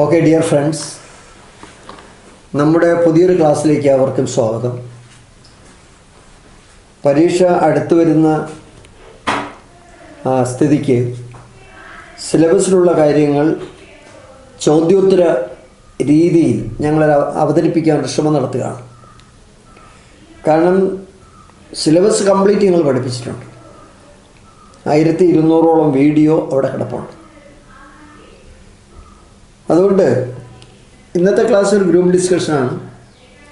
Okay dear friends, നമ്മുടെ പുതിയൊരു ക്ലാസ്സിലേക്ക് അവർക്കും സ്വാഗതം. പരീക്ഷ അടുത്തു വരുന്ന സ്ഥിതിക്ക് സിലബസിലുള്ള കാര്യങ്ങൾ ചോദ്യോത്തര രീതിയിൽ ഞങ്ങൾ അവതരിപ്പിക്കാൻ ശ്രമം നടത്തുകയാണ്. കാരണം സിലബസ് കംപ്ലീറ്റ് ഞങ്ങൾ പഠിപ്പിച്ചിട്ടുണ്ട്. 1200ഓളം വീഡിയോ അവിടെ കിടപ്പുണ്ട്. അതുകൊണ്ട് ഇന്നത്തെ ക്ലാസ് ഒരു ഗ്രൂപ്പ് ഡിസ്കഷനാണ്.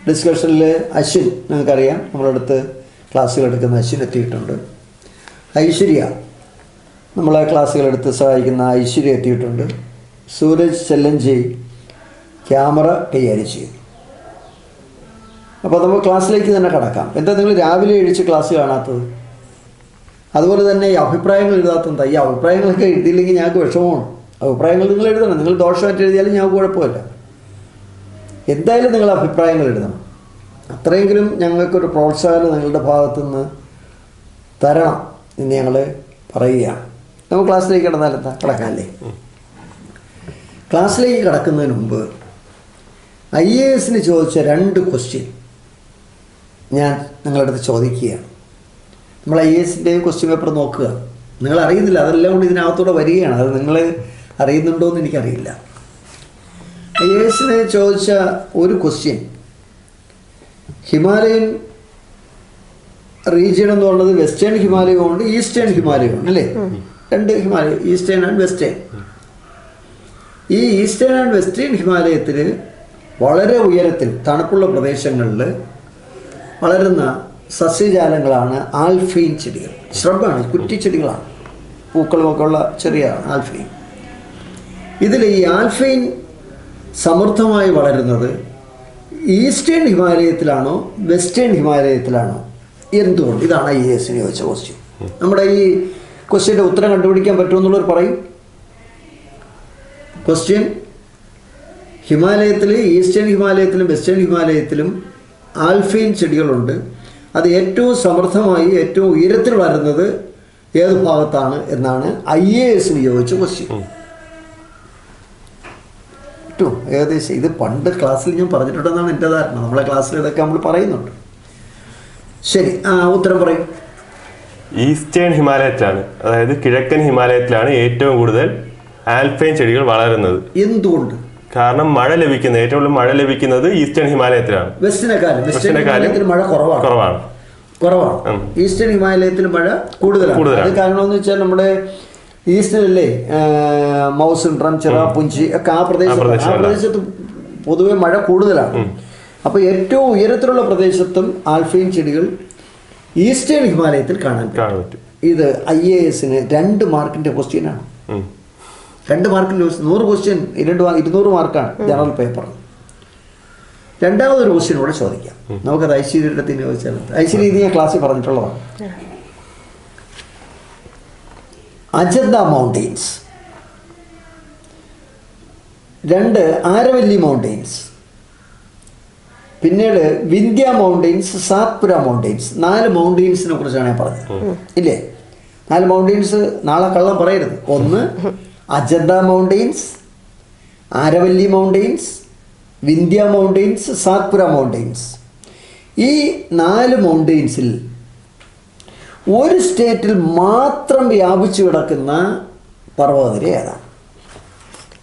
ഡിസ്കഷനിൽ അശ്വിൻ, നിങ്ങൾക്കറിയാം, നമ്മളടുത്ത് ക്ലാസ്സുകൾ എടുക്കുന്ന അശ്വിൻ എത്തിയിട്ടുണ്ട്. ഐശ്വര്യ, നമ്മളെ ക്ലാസ്സുകളെടുത്ത് സഹായിക്കുന്ന ഐശ്വര്യ എത്തിയിട്ടുണ്ട്. സൂരജ് ചെല്ലഞ്ചി ക്യാമറ കൈകാര്യം ചെയ്യും. അപ്പോൾ നമുക്ക് ക്ലാസ്സിലേക്ക് തന്നെ കടക്കാം. എന്താ നിങ്ങൾ രാവിലെ എഴുതിച്ച് ക്ലാസ് കാണാത്തത്? അതുപോലെ തന്നെ ഈ അഭിപ്രായങ്ങൾ എഴുതാത്തത്. ഈ അഭിപ്രായങ്ങളൊക്കെ എഴുതിയില്ലെങ്കിൽ ഞങ്ങൾക്ക് വിഷമമാണ്. അഭിപ്രായങ്ങൾ നിങ്ങൾ എഴുതണം. നിങ്ങൾ ദോഷമായിട്ട് എഴുതിയാലും ഞങ്ങൾക്ക് കുഴപ്പമില്ല. എന്തായാലും നിങ്ങൾ അഭിപ്രായങ്ങൾ എഴുതണം. അത്രയെങ്കിലും ഞങ്ങൾക്കൊരു പ്രോത്സാഹനം നിങ്ങളുടെ ഭാഗത്തു നിന്ന് തരണം എന്ന് ഞങ്ങൾ പറയുകയാണ്. നമുക്ക് ക്ലാസ്സിലേക്ക് കിടക്കാമല്ലേ? ക്ലാസ്സിലേക്ക് കിടക്കുന്നതിന് മുമ്പ് IAS ചോദിച്ച 2 ക്വസ്റ്റ്യൻ ഞാൻ നിങ്ങളുടെ അടുത്ത് ചോദിക്കുകയാണ്. നമ്മൾ IAS ക്വസ്റ്റ്യൻ പേപ്പർ നോക്കുക. നിങ്ങൾ അറിയുന്നില്ല, അതെല്ലാം കൊണ്ട് ഇതിനകത്തൂടെ വരികയാണ്. അത് നിങ്ങൾ അറിയുന്നുണ്ടോ എന്ന് എനിക്കറിയില്ല. IAS ചോദിച്ച ഒരു ക്വസ്റ്റ്യൻ, ഹിമാലയൻ റീജിയൻ എന്ന് പറയുന്നത് വെസ്റ്റേൺ ഹിമാലയവും ഉണ്ട്, ഈസ്റ്റേൺ ഹിമാലയവും ഉണ്ട് അല്ലേ? 2 ഹിമാലയം, ഈസ്റ്റേൺ ആൻഡ് വെസ്റ്റേൺ. ഈ ഈസ്റ്റേൺ ആൻഡ് വെസ്റ്റേൺ ഹിമാലയത്തിൽ വളരെ ഉയരത്തിൽ തണുപ്പുള്ള പ്രദേശങ്ങളിൽ വളരുന്ന സസ്യജാലങ്ങളാണ് ആൽഫൈൻ ചെടികൾ. ശ്രബാണ്, കുറ്റിച്ചെടികളാണ്, പൂക്കളുമൊക്കെ ഉള്ള ചെറിയ ആൽഫൈൻ. ഇതിൽ ഈ ആൽഫൈൻ സമൃദ്ധമായി വളരുന്നത് ഈസ്റ്റേൺ ഹിമാലയത്തിലാണോ വെസ്റ്റേൺ ഹിമാലയത്തിലാണോ? എന്തുകൊണ്ട്? ഇതാണ് IAS ചോദിച്ച ക്വസ്റ്റ്യൻ. നമ്മുടെ ഈ ക്വസ്റ്റ്യൻ്റെ ഉത്തരം കണ്ടുപിടിക്കാൻ പറ്റുമെന്നുള്ളവർ പറയും. ക്വസ്റ്റ്യൻ, ഹിമാലയത്തിൽ ഈസ്റ്റേൺ ഹിമാലയത്തിലും വെസ്റ്റേൺ ഹിമാലയത്തിലും ആൽഫൈൻ ചെടികളുണ്ട്. അത് ഏറ്റവും സമൃദ്ധമായി ഏറ്റവും ഉയരത്തിൽ വളരുന്നത് ഏത് ഭാഗത്താണ് എന്നാണ് IAS ചോദിച്ച ക്വസ്റ്റ്യൻ. ഏകദേശം ഇത് പണ്ട് ക്ലാസ്സിൽ ഞാൻ പറഞ്ഞിട്ടുണ്ടെന്നാണ് എൻ്റെ ധാരണ. നമ്മളെ ക്ലാസ്സിൽ ഇതൊക്കെ നമ്മൾ പറയുന്നുണ്ട്. ശരി, ഉത്തരം പറയും. ഈസ്റ്റേൺ ഹിമാലയത്തിലാണ്, അതായത് കിഴക്കൻ ഹിമാലയത്തിലാണ് ഏറ്റവും കൂടുതൽ ആൽഫൈൻ ചെടികൾ വളരുന്നത്. എന്തുകൊണ്ട്? കാരണം മഴ ലഭിക്കുന്നത്, ഏറ്റവും കൂടുതൽ മഴ ലഭിക്കുന്നത് ഈസ്റ്റേൺ ഹിമാലയത്തിലാണ്. വെസ്റ്റേൺ മഴ കുറവാണ്. ഈസ്റ്റേൺ ഹിമാലയത്തിൽ മഴ കൂടുതലാണ്. അത് കാരണമെന്ന് വെച്ചാൽ നമ്മുടെ ഈസ്റ്റേണിലെ മൗസിൻഡ്രം, ചിറാപുഞ്ചി ഒക്കെ ആ പ്രദേശത്ത് പൊതുവെ മഴ കൂടുതലാണ്. അപ്പോൾ ഏറ്റവും ഉയരത്തിലുള്ള പ്രദേശത്തും ആൽഫൈൻ ചെടികൾ ഈസ്റ്റേൺ ഹിമാലയത്തിൽ കാണാൻ പറ്റും. ഇത് IAS 2 മാർക്കിന്റെ ക്വസ്റ്റ്യനാണ്. 2 മാർക്കിന്റെ 100 ക്വസ്റ്റ്യൻ, 200 മാർക്കാണ് ജനറൽ പേപ്പർ. രണ്ടാമതൊരു ക്വസ്റ്റ്യൻ കൂടെ ചോദിക്കാം. നമുക്കത് ഐശ്വര്യയുടെ അടുത്ത് ചോദിച്ചാൽ, ഐശ്വര്യ ഇത് ഞാൻ ക്ലാസ്സിൽ പറഞ്ഞിട്ടുള്ളതാണ്. അജന്ത മൗണ്ടെയ്ൻസ്, 2 ആരവല്ലി മൗണ്ടെയ്ൻസ്, പിന്നീട് വിന്ധ്യ മൗണ്ടെയ്ൻസ്, സാത്പുര മൗണ്ടെയ്ൻസ്. 4 മൗണ്ടെയ്ൻസിനെ കുറിച്ചാണ് ഞാൻ പറഞ്ഞത് ഇല്ലേ? 4 മൗണ്ടെയ്ൻസ്, നാളെ കള്ളം പറയരുത്. 1 Ajanta mountains, Aravalli mountains, Vindhya mountains, Satpura mountains. ഈ 4 മൗണ്ടെയ്ൻസിൽ ഒരു സ്റ്റേറ്റിൽ മാത്രം വ്യാപിച്ചു കിടക്കുന്ന പർവ്വതനിര ഏതാണ്?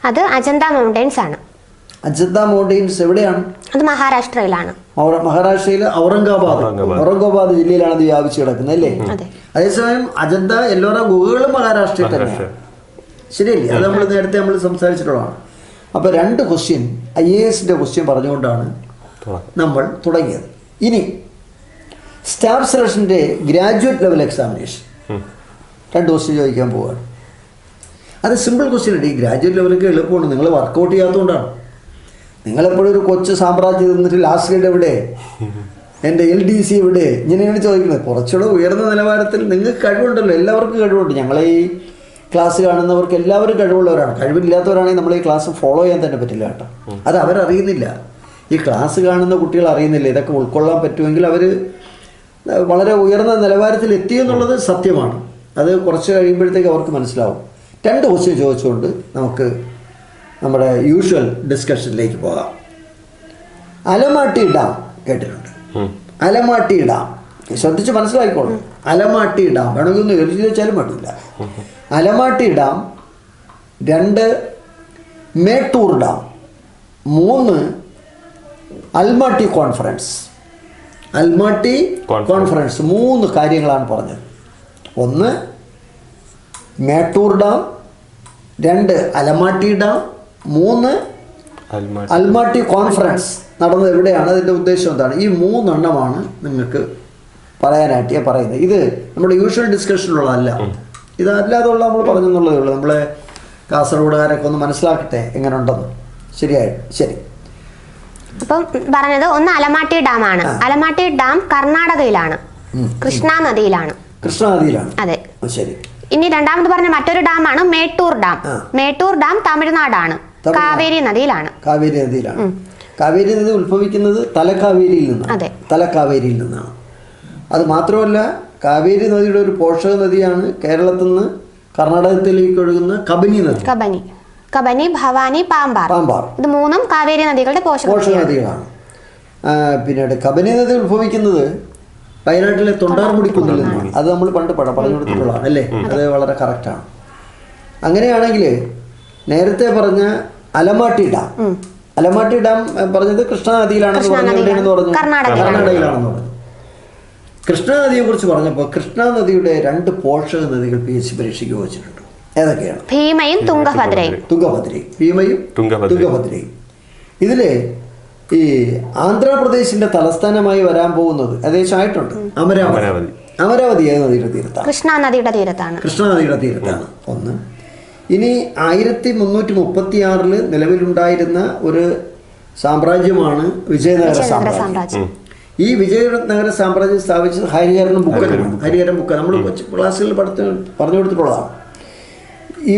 അത് അജന്ത മൗണ്ടെയ്ൻസ് ആണ്. അജന്ത മൗണ്ടെയ്ൻസ് എവിടെയാണ്? അത് മഹാരാഷ്ട്രയിലാണ്. മഹാരാഷ്ട്രയിലെ ഔറംഗാബാദ് ജില്ലയിലാണ് ഇത് വ്യാപിച്ചു കിടക്കുന്നത് അല്ലേ? അതേസമയം അജന്ത എല്ലോറ ഗുഹകളും മഹാരാഷ്ട്രയിൽ തന്നെയാണ്. ശരിയല്ലേ? അത് നമ്മൾ നേരത്തെ സംസാരിച്ചിട്ടുള്ളതാണ്. അപ്പോൾ 2 ക്വസ്റ്റ്യൻ IAS ക്വസ്റ്റ്യൻ പറഞ്ഞുകൊണ്ടാണ് നമ്മൾ തുടങ്ങിയത്. ഇനി സ്റ്റാഫ് സെലക്ഷൻ്റെ ഗ്രാജുവേറ്റ് ലെവൽ എക്സാമിനേഷൻ 2 ക്വസ്റ്റ്യൻ ചോദിക്കാൻ പോവുകയാണ്. അത് സിമ്പിൾ ക്വസ്റ്റ്യൻ ഉണ്ട്. ഈ ഗ്രാജുവേറ്റ് ലെവലൊക്കെ എളുപ്പമാണ്. നിങ്ങൾ വർക്കൗട്ട് ചെയ്യാത്തതുകൊണ്ടാണ്. നിങ്ങളെപ്പോഴും ഒരു കൊച്ചു സാമ്രാജ്യം നിന്നിട്ട് ലാസ്റ്റ് ഗ്രേഡ് എവിടെ, എൻ്റെ LDC എവിടെ, ഇങ്ങനെയാണ് ചോദിക്കുന്നത്. കുറച്ചുകൂടെ ഉയർന്ന നിലവാരത്തിൽ നിങ്ങൾക്ക് കഴിവുണ്ടല്ലോ, എല്ലാവർക്കും കഴിവുണ്ട്. ഞങ്ങളെ ഈ ക്ലാസ് കാണുന്നവർക്ക് എല്ലാവരും കഴിവുള്ളവരാണ്. കഴിവില്ലാത്തവരാണെങ്കിൽ നമ്മൾ ഈ ക്ലാസ് ഫോളോ ചെയ്യാൻ തന്നെ പറ്റില്ല കേട്ടോ. അത് അവരറിയുന്നില്ല. ഈ ക്ലാസ് കാണുന്ന കുട്ടികൾ അറിയുന്നില്ല. ഇതൊക്കെ ഉൾക്കൊള്ളാൻ പറ്റുമെങ്കിൽ അവർ വളരെ ഉയർന്ന നിലവാരത്തിൽ എത്തിയെന്നുള്ളത് സത്യമാണ്. അത് കുറച്ച് കഴിയുമ്പോഴത്തേക്ക് അവർക്ക് മനസ്സിലാവും. 2 ക്വസ്റ്റ്യൻ ചോദിച്ചുകൊണ്ട് നമുക്ക് നമ്മുടെ യൂഷ്വൽ ഡിസ്കഷനിലേക്ക് പോകാം. അലമാട്ടി ഡാം കേട്ടിട്ടുണ്ട്. അലമാട്ടി ഡാം ശ്രദ്ധിച്ച് മനസ്സിലാക്കിക്കോളൂ. അലമാട്ടി ഡാം വേണമെങ്കിൽ ഒന്ന് എഴുതി വെച്ചാലും പറ്റില്ല. Almatti dam, 2 Mettur dam, 3 Almatti conference. Almatti conference 3 കാര്യങ്ങളാണ് പറഞ്ഞത്. 1 Mettur dam, 2 Almatti dam, 3 Almatti conference നടന്നത് എവിടെയാണ്, അതിൻ്റെ ഉദ്ദേശം എന്താണ്? ഈ 3 എണ്ണമാണ് നിങ്ങൾക്ക് പറയാനായിട്ട് ഞാൻ പറയുന്നത്. ഇത് നമ്മുടെ യൂഷ്വൽ ഡിസ്കഷനിലുള്ളതല്ല, ഇതല്ലാതുള്ള നമ്മൾ പറഞ്ഞെന്നുള്ളതേ ഉള്ളൂ. നമ്മളെ കാസർഗോഡുകാരൊക്കെ ഒന്ന് മനസ്സിലാക്കട്ടെ എങ്ങനെ ഉണ്ടെന്ന്. ശരിയായിട്ട് ശരി. അപ്പം പറഞ്ഞത് 1 അലമാട്ടി ഡാം ആണ്. അലമാട്ടി ഡാം കർണാടകയിലാണ്, കൃഷ്ണ നദിയിലാണ്. അതെ, ശരി. ഇനി രണ്ടാമത് പറഞ്ഞ മറ്റൊരു ഡാമാണ് മേട്ടൂർ ഡാം. മേട്ടൂർ ഡാം തമിഴ്നാടാണ്, കാവേരി നദിയിലാണ്. കാവേരി നദി ഉത്ഭവിക്കുന്നത് തലക്കാവേരിയിൽ നിന്നാണ്. തലക്കാവേരിയിൽ നിന്നാണ്. അത് മാത്രമല്ല, കാവേരി നദിയുടെ ഒരു പോഷക നദിയാണ് കേരളത്തിൽ നിന്ന് കർണാടകത്തിലേക്ക് ഒഴുകുന്ന കബനി നദി. കബനി, ഭവാനി, പാമ്പാർ, ഇത് 3ഉം കാവേരി നദികളുടെ പോഷക നദികളാണ്. പിന്നീട് കബനി നദി ഉത്ഭവിക്കുന്നത് വയനാട്ടിലെ തൊണ്ടാർമുടി കുന്നിൽ നിന്നാണ്. അത് നമ്മൾ പണ്ട് പറഞ്ഞു കൊടുത്തിട്ടുള്ളതാണ് അല്ലേ? അത് വളരെ കറക്റ്റാണ്. അങ്ങനെയാണെങ്കിൽ നേരത്തെ പറഞ്ഞ അലമാട്ടി ഡാം പറഞ്ഞത് കൃഷ്ണ നദിയിലാണെന്ന് പറഞ്ഞു, കർണാടകയിലാണെന്ന് പറഞ്ഞു. കൃഷ്ണ നദിയെ കുറിച്ച് പറഞ്ഞപ്പോൾ കൃഷ്ണ നദിയുടെ 2 പോഷക നദികൾ PH പരീക്ഷയ്ക്ക് വെച്ചിട്ടുണ്ട്. ഏതൊക്കെയാണ്? ഭീമയും തുംഗഭദ്രയും. ഭീമയും തുംഗഭദ്രയും. ഇതില് ഈ ആന്ധ്രാപ്രദേശിന്റെ തലസ്ഥാനമായി വരാൻ പോകുന്നത് ഏകദേശം ആയിട്ടുണ്ട്. അമരാവതി ഏത് നദിയുടെ തീരത്താണ്? കൃഷ്ണ നദിയുടെ തീരത്താണ്. 1. ഇനി 1336 നിലവിലുണ്ടായിരുന്ന ഒരു സാമ്രാജ്യമാണ് വിജയനഗര സാമ്രാജ്യം. ഈ വിജയനഗര സാമ്രാജ്യം സ്ഥാപിച്ചത് ഹരിഹരൻ ബുക്ക നമ്മൾ ക്ലാസ്സുകളിൽ പറഞ്ഞു കൊടുത്തിട്ടുള്ളതാണ്. ഈ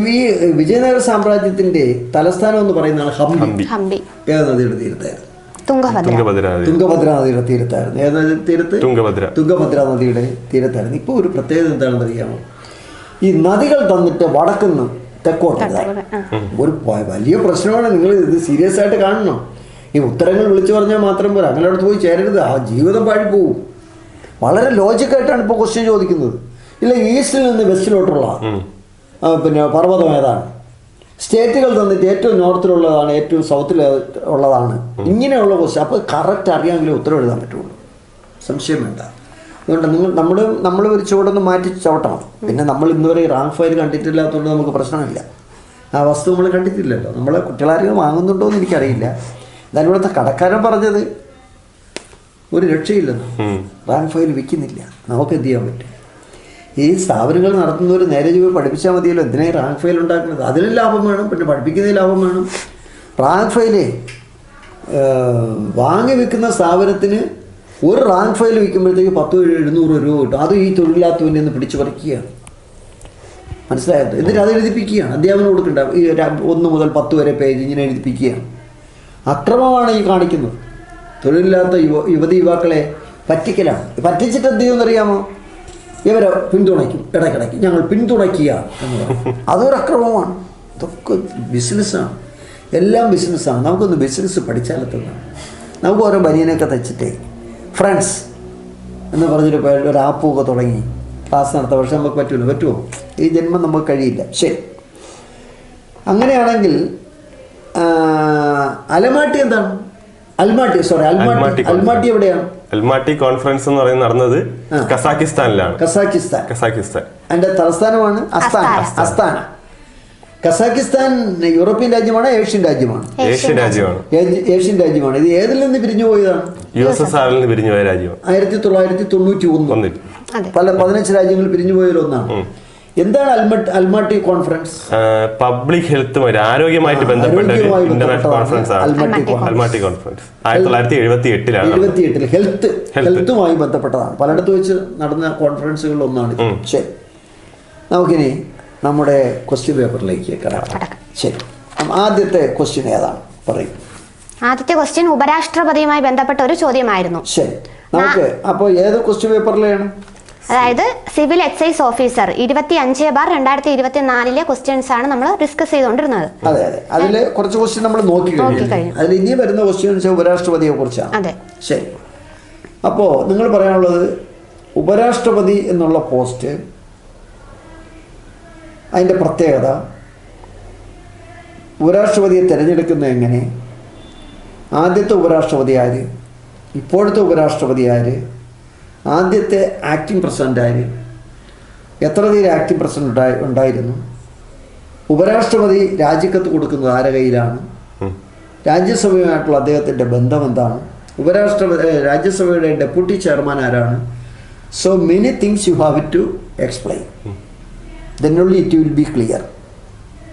വിജയനഗര സാമ്രാജ്യത്തിന്റെ തലസ്ഥാനം എന്ന് പറയുന്നതാണ് ഹംപി. ഏത് നദിയുടെ തീരത്തായിരുന്നു? തുംഗഭദ്ര നദിയുടെ തീരത്തായിരുന്നു. ഏത് നദിയുടെ തീരത്ത്? തുംഗഭദ്ര നദിയുടെ തീരത്തായിരുന്നു. ഇപ്പോൾ ഒരു പ്രത്യേകത എന്താണെന്ന് അറിയാമോ? ഈ നദികൾ തന്നിട്ട് വടക്കുന്ന് തെക്കോട്ട് ഒരു വലിയ പ്രശ്നമാണ്. നിങ്ങൾ ഇത് സീരിയസ് ആയിട്ട് കാണണം. ഈ ഉത്തരങ്ങൾ വിളിച്ചു പറഞ്ഞാൽ മാത്രം പോരാ, അങ്ങനെ അടുത്ത് പോയി ചേരരുത്, ആ ജീവിതം പാഴിപ്പോവും. വളരെ ലോജിക്കായിട്ടാണ് ഇപ്പോൾ ക്വസ്റ്റ്യൻ ചോദിക്കുന്നത്. ഇല്ല, ഈസ്റ്റിൽ നിന്ന് വെസ്റ്റിലോട്ടുള്ള പിന്നെ പർവ്വതം ഏതാണ്? സ്റ്റേറ്റുകൾ തന്നിട്ട് ഏറ്റവും നോർത്തിലുള്ളതാണ്, ഏറ്റവും സൗത്തിൽ ഉള്ളതാണ്. ഇങ്ങനെയുള്ള ക്വസ്റ്റ്യൻ അപ്പോൾ കറക്റ്റ് അറിയാമെങ്കിലേ ഉത്തരം എഴുതാൻ പറ്റുള്ളൂ, സംശയം വേണ്ട. അതുകൊണ്ട് നമ്മൾ ഒരു ചുവടൊന്ന് മാറ്റി ചവിട്ടണം. പിന്നെ നമ്മൾ ഇന്നുവരെ റാങ്ക് ഫയൽ കണ്ടിട്ടില്ലാത്തതുകൊണ്ട് നമുക്ക് പ്രശ്നമില്ല. ആ വസ്തു നമ്മൾ കണ്ടിട്ടില്ലല്ലോ. നമ്മളെ കുട്ടികളാരെങ്കിലും വാങ്ങുന്നുണ്ടോ എന്ന് എനിക്കറിയില്ല. എന്തായാലും ഇവിടുത്തെ കടക്കാരൻ പറഞ്ഞത് ഒരു രക്ഷയില്ലെന്ന്, റാങ്ക് ഫയൽ വിൽക്കുന്നില്ല. നമുക്ക് എന്ത് ചെയ്യാൻ പറ്റും? ഈ സ്ഥാപനങ്ങൾ നടത്തുന്നവർ നേരെ ചൊവ്വേ പഠിപ്പിച്ചാൽ മതിയല്ലോ. എന്തിനായി റാങ്ക് ഫയൽ ഉണ്ടാക്കുന്നത്? അതിലും ലാഭം വേണം, പിന്നെ പഠിപ്പിക്കുന്നതിൽ ലാഭം വേണം. റാങ്ക് ഫയല് വാങ്ങി വിൽക്കുന്ന സ്ഥാപനത്തിന് ഒരു റാങ്ക് ഫയൽ വിൽക്കുമ്പോഴത്തേക്ക് 10-700 രൂപ കിട്ടും. അത് ഈ തൊഴിലില്ലാത്തവനെ ഒന്ന് പിടിച്ചു പറിക്കുകയാണ്. മനസ്സിലായത്? എന്നിട്ട് അത് എഴുതിപ്പിക്കുകയാണ്. അധ്യാപനം കൊടുക്കണ്ട. ഈ 1 മുതൽ 10 വരെ പേജ് ഇങ്ങനെ എഴുതിപ്പിക്കുകയാണ്. അക്രമമാണ് ഈ കാണിക്കുന്നത്. തൊഴിലില്ലാത്ത യുവതീ-യുവാക്കളെ പറ്റിക്കലാണ്. പറ്റിച്ചിട്ട് എന്ത് ചെയ്യുമെന്നറിയാമോ? ഇവരെ പിന്തുണയ്ക്കും. ഇടയ്ക്കിടയ്ക്ക് ഞങ്ങൾ പിന്തുണയ്ക്കുക എന്ന് പറയും. അതൊരു അക്രമമാണ്. ഇതൊക്കെ ബിസിനസ്സാണ്, എല്ലാം ബിസിനസ്സാണ്. നമുക്കൊന്ന് ബിസിനസ് പഠിച്ചാലെത്തുന്നതാണ്. നമുക്ക് ഓരോ ബനിയനൊക്കെ തയ്ച്ചിട്ടേ ഫ്രണ്ട്സ് എന്ന് പറഞ്ഞൊരു ഒരു ആപ്പൊക്കെ തുടങ്ങി ക്ലാസ് നടത്താം. പക്ഷെ നമുക്ക് പറ്റുമോ? ഈ ജന്മം നമുക്ക് കഴിയില്ല. ശരി, അങ്ങനെയാണെങ്കിൽ അലമാട്ടി എന്താണ്? അൽമാട്ടി എവിടെയാണ്? അൽമാട്ടി കോൺഫറൻസ് എന്ന് പറയുന്നത് നടന്നത് കസാക്കിസ്ഥാനിലാണ്. കസാക്കിസ്ഥാൻ അതിന്റെ തലസ്ഥാനമാണ് അസ്താന. കസാക്കിസ്ഥാൻ യൂറോപ്യൻ രാജ്യമാണ്, ഏഷ്യൻ രാജ്യമാണ്? ഏഷ്യൻ രാജ്യമാണ്. ഇത് ഏതിൽ നിന്ന് പിരിഞ്ഞു പോയതാണ്? USSR നിന്ന് പിരിഞ്ഞു പോയ രാജ്യമാണ്. 1991 പല 15 രാജ്യങ്ങൾ പിരിഞ്ഞു പോയതിലൊന്നാണ്. എന്താണ് അൽമാട്ടി കോൺഫറൻസ്? പബ്ലിക് ഹെൽത്തുമായിട്ട്, ആരോഗ്യമായിട്ട് ബന്ധപ്പെട്ട ഇന്റർനാഷണൽ കോൺഫറൻസ് ആണ് അൽമാട്ടി കോൺഫറൻസ്. 1978 ഹെൽത്തുമായി ബന്ധപ്പെട്ടതാണ്. പലയിടത്ത് വെച്ച് നടന്ന കോൺഫറൻസുകളിൽ ഒന്നാണ്. ശരി, നമുക്കിനി നമ്മുടെ ക്വസ്റ്റ്യൻ പേപ്പറിലേക്ക് കടക്കാം. ശരി, ആദ്യത്തെ ക്വസ്റ്റ്യൻ ഏതാണ്? പറയും. ആദ്യത്തെ ക്വസ്റ്റ്യൻ ഉപരാഷ്ട്രപതിയുമായി ബന്ധപ്പെട്ട ഒരു ചോദ്യമായിരുന്നു. ശരി, നമുക്ക് അപ്പോൾ ഏത് ക്വസ്റ്റ്യൻ പേപ്പറിലാണ്? അതായത് സിവിൽ എക്സൈസ് ഓഫീസർ 25/2024 ക്വസ്റ്റ്യൻസ് ആണ് നമ്മൾ ഡിസ്കസ് ചെയ്തുകൊണ്ടിരുന്നത്. അതെ അതെ, അതില് കുറച്ച് ക്വസ്റ്റ്യൻ നമ്മൾ നോക്കി കഴിഞ്ഞു. അതിൽ ഇനി വരുന്ന ക്വസ്റ്റ്യൻസ് ഉപരാഷ്ട്രപതിയെ കുറിച്ചാണ്. അതെ, ശരി. അപ്പോൾ നിങ്ങൾ പറയാനുള്ളത് ഉപരാഷ്ട്രപതി എന്നുള്ള പോസ്റ്റ്, അതിൻ്റെ പ്രത്യേകത, ഉപരാഷ്ട്രപതിയെ തിരഞ്ഞെടുക്കുന്നത് എങ്ങനെ, ആദ്യത്തെ ഉപരാഷ്ട്രപതി ആര്, ഇപ്പോഴത്തെ ഉപരാഷ്ട്രപതി ആര്, ആദ്യത്തെ ആക്ടിംഗ് പ്രസിഡന്റ് ആര്, എത്ര തീരെ ആക്ടിംഗ് പ്രസിഡന്റ് ഉണ്ടായിരുന്നു, ഉപരാഷ്ട്രപതി രാജിക്കത്ത് കൊടുക്കുന്നത് ആരുടെ കയ്യിലാണ്, രാജ്യസഭയുമായിട്ടുള്ള അദ്ദേഹത്തിൻ്റെ ബന്ധം എന്താണ്, രാജ്യസഭയുടെ ഡെപ്യൂട്ടി ചെയർമാൻ ആരാണ്. So many things you have to explain, then only it will be clear.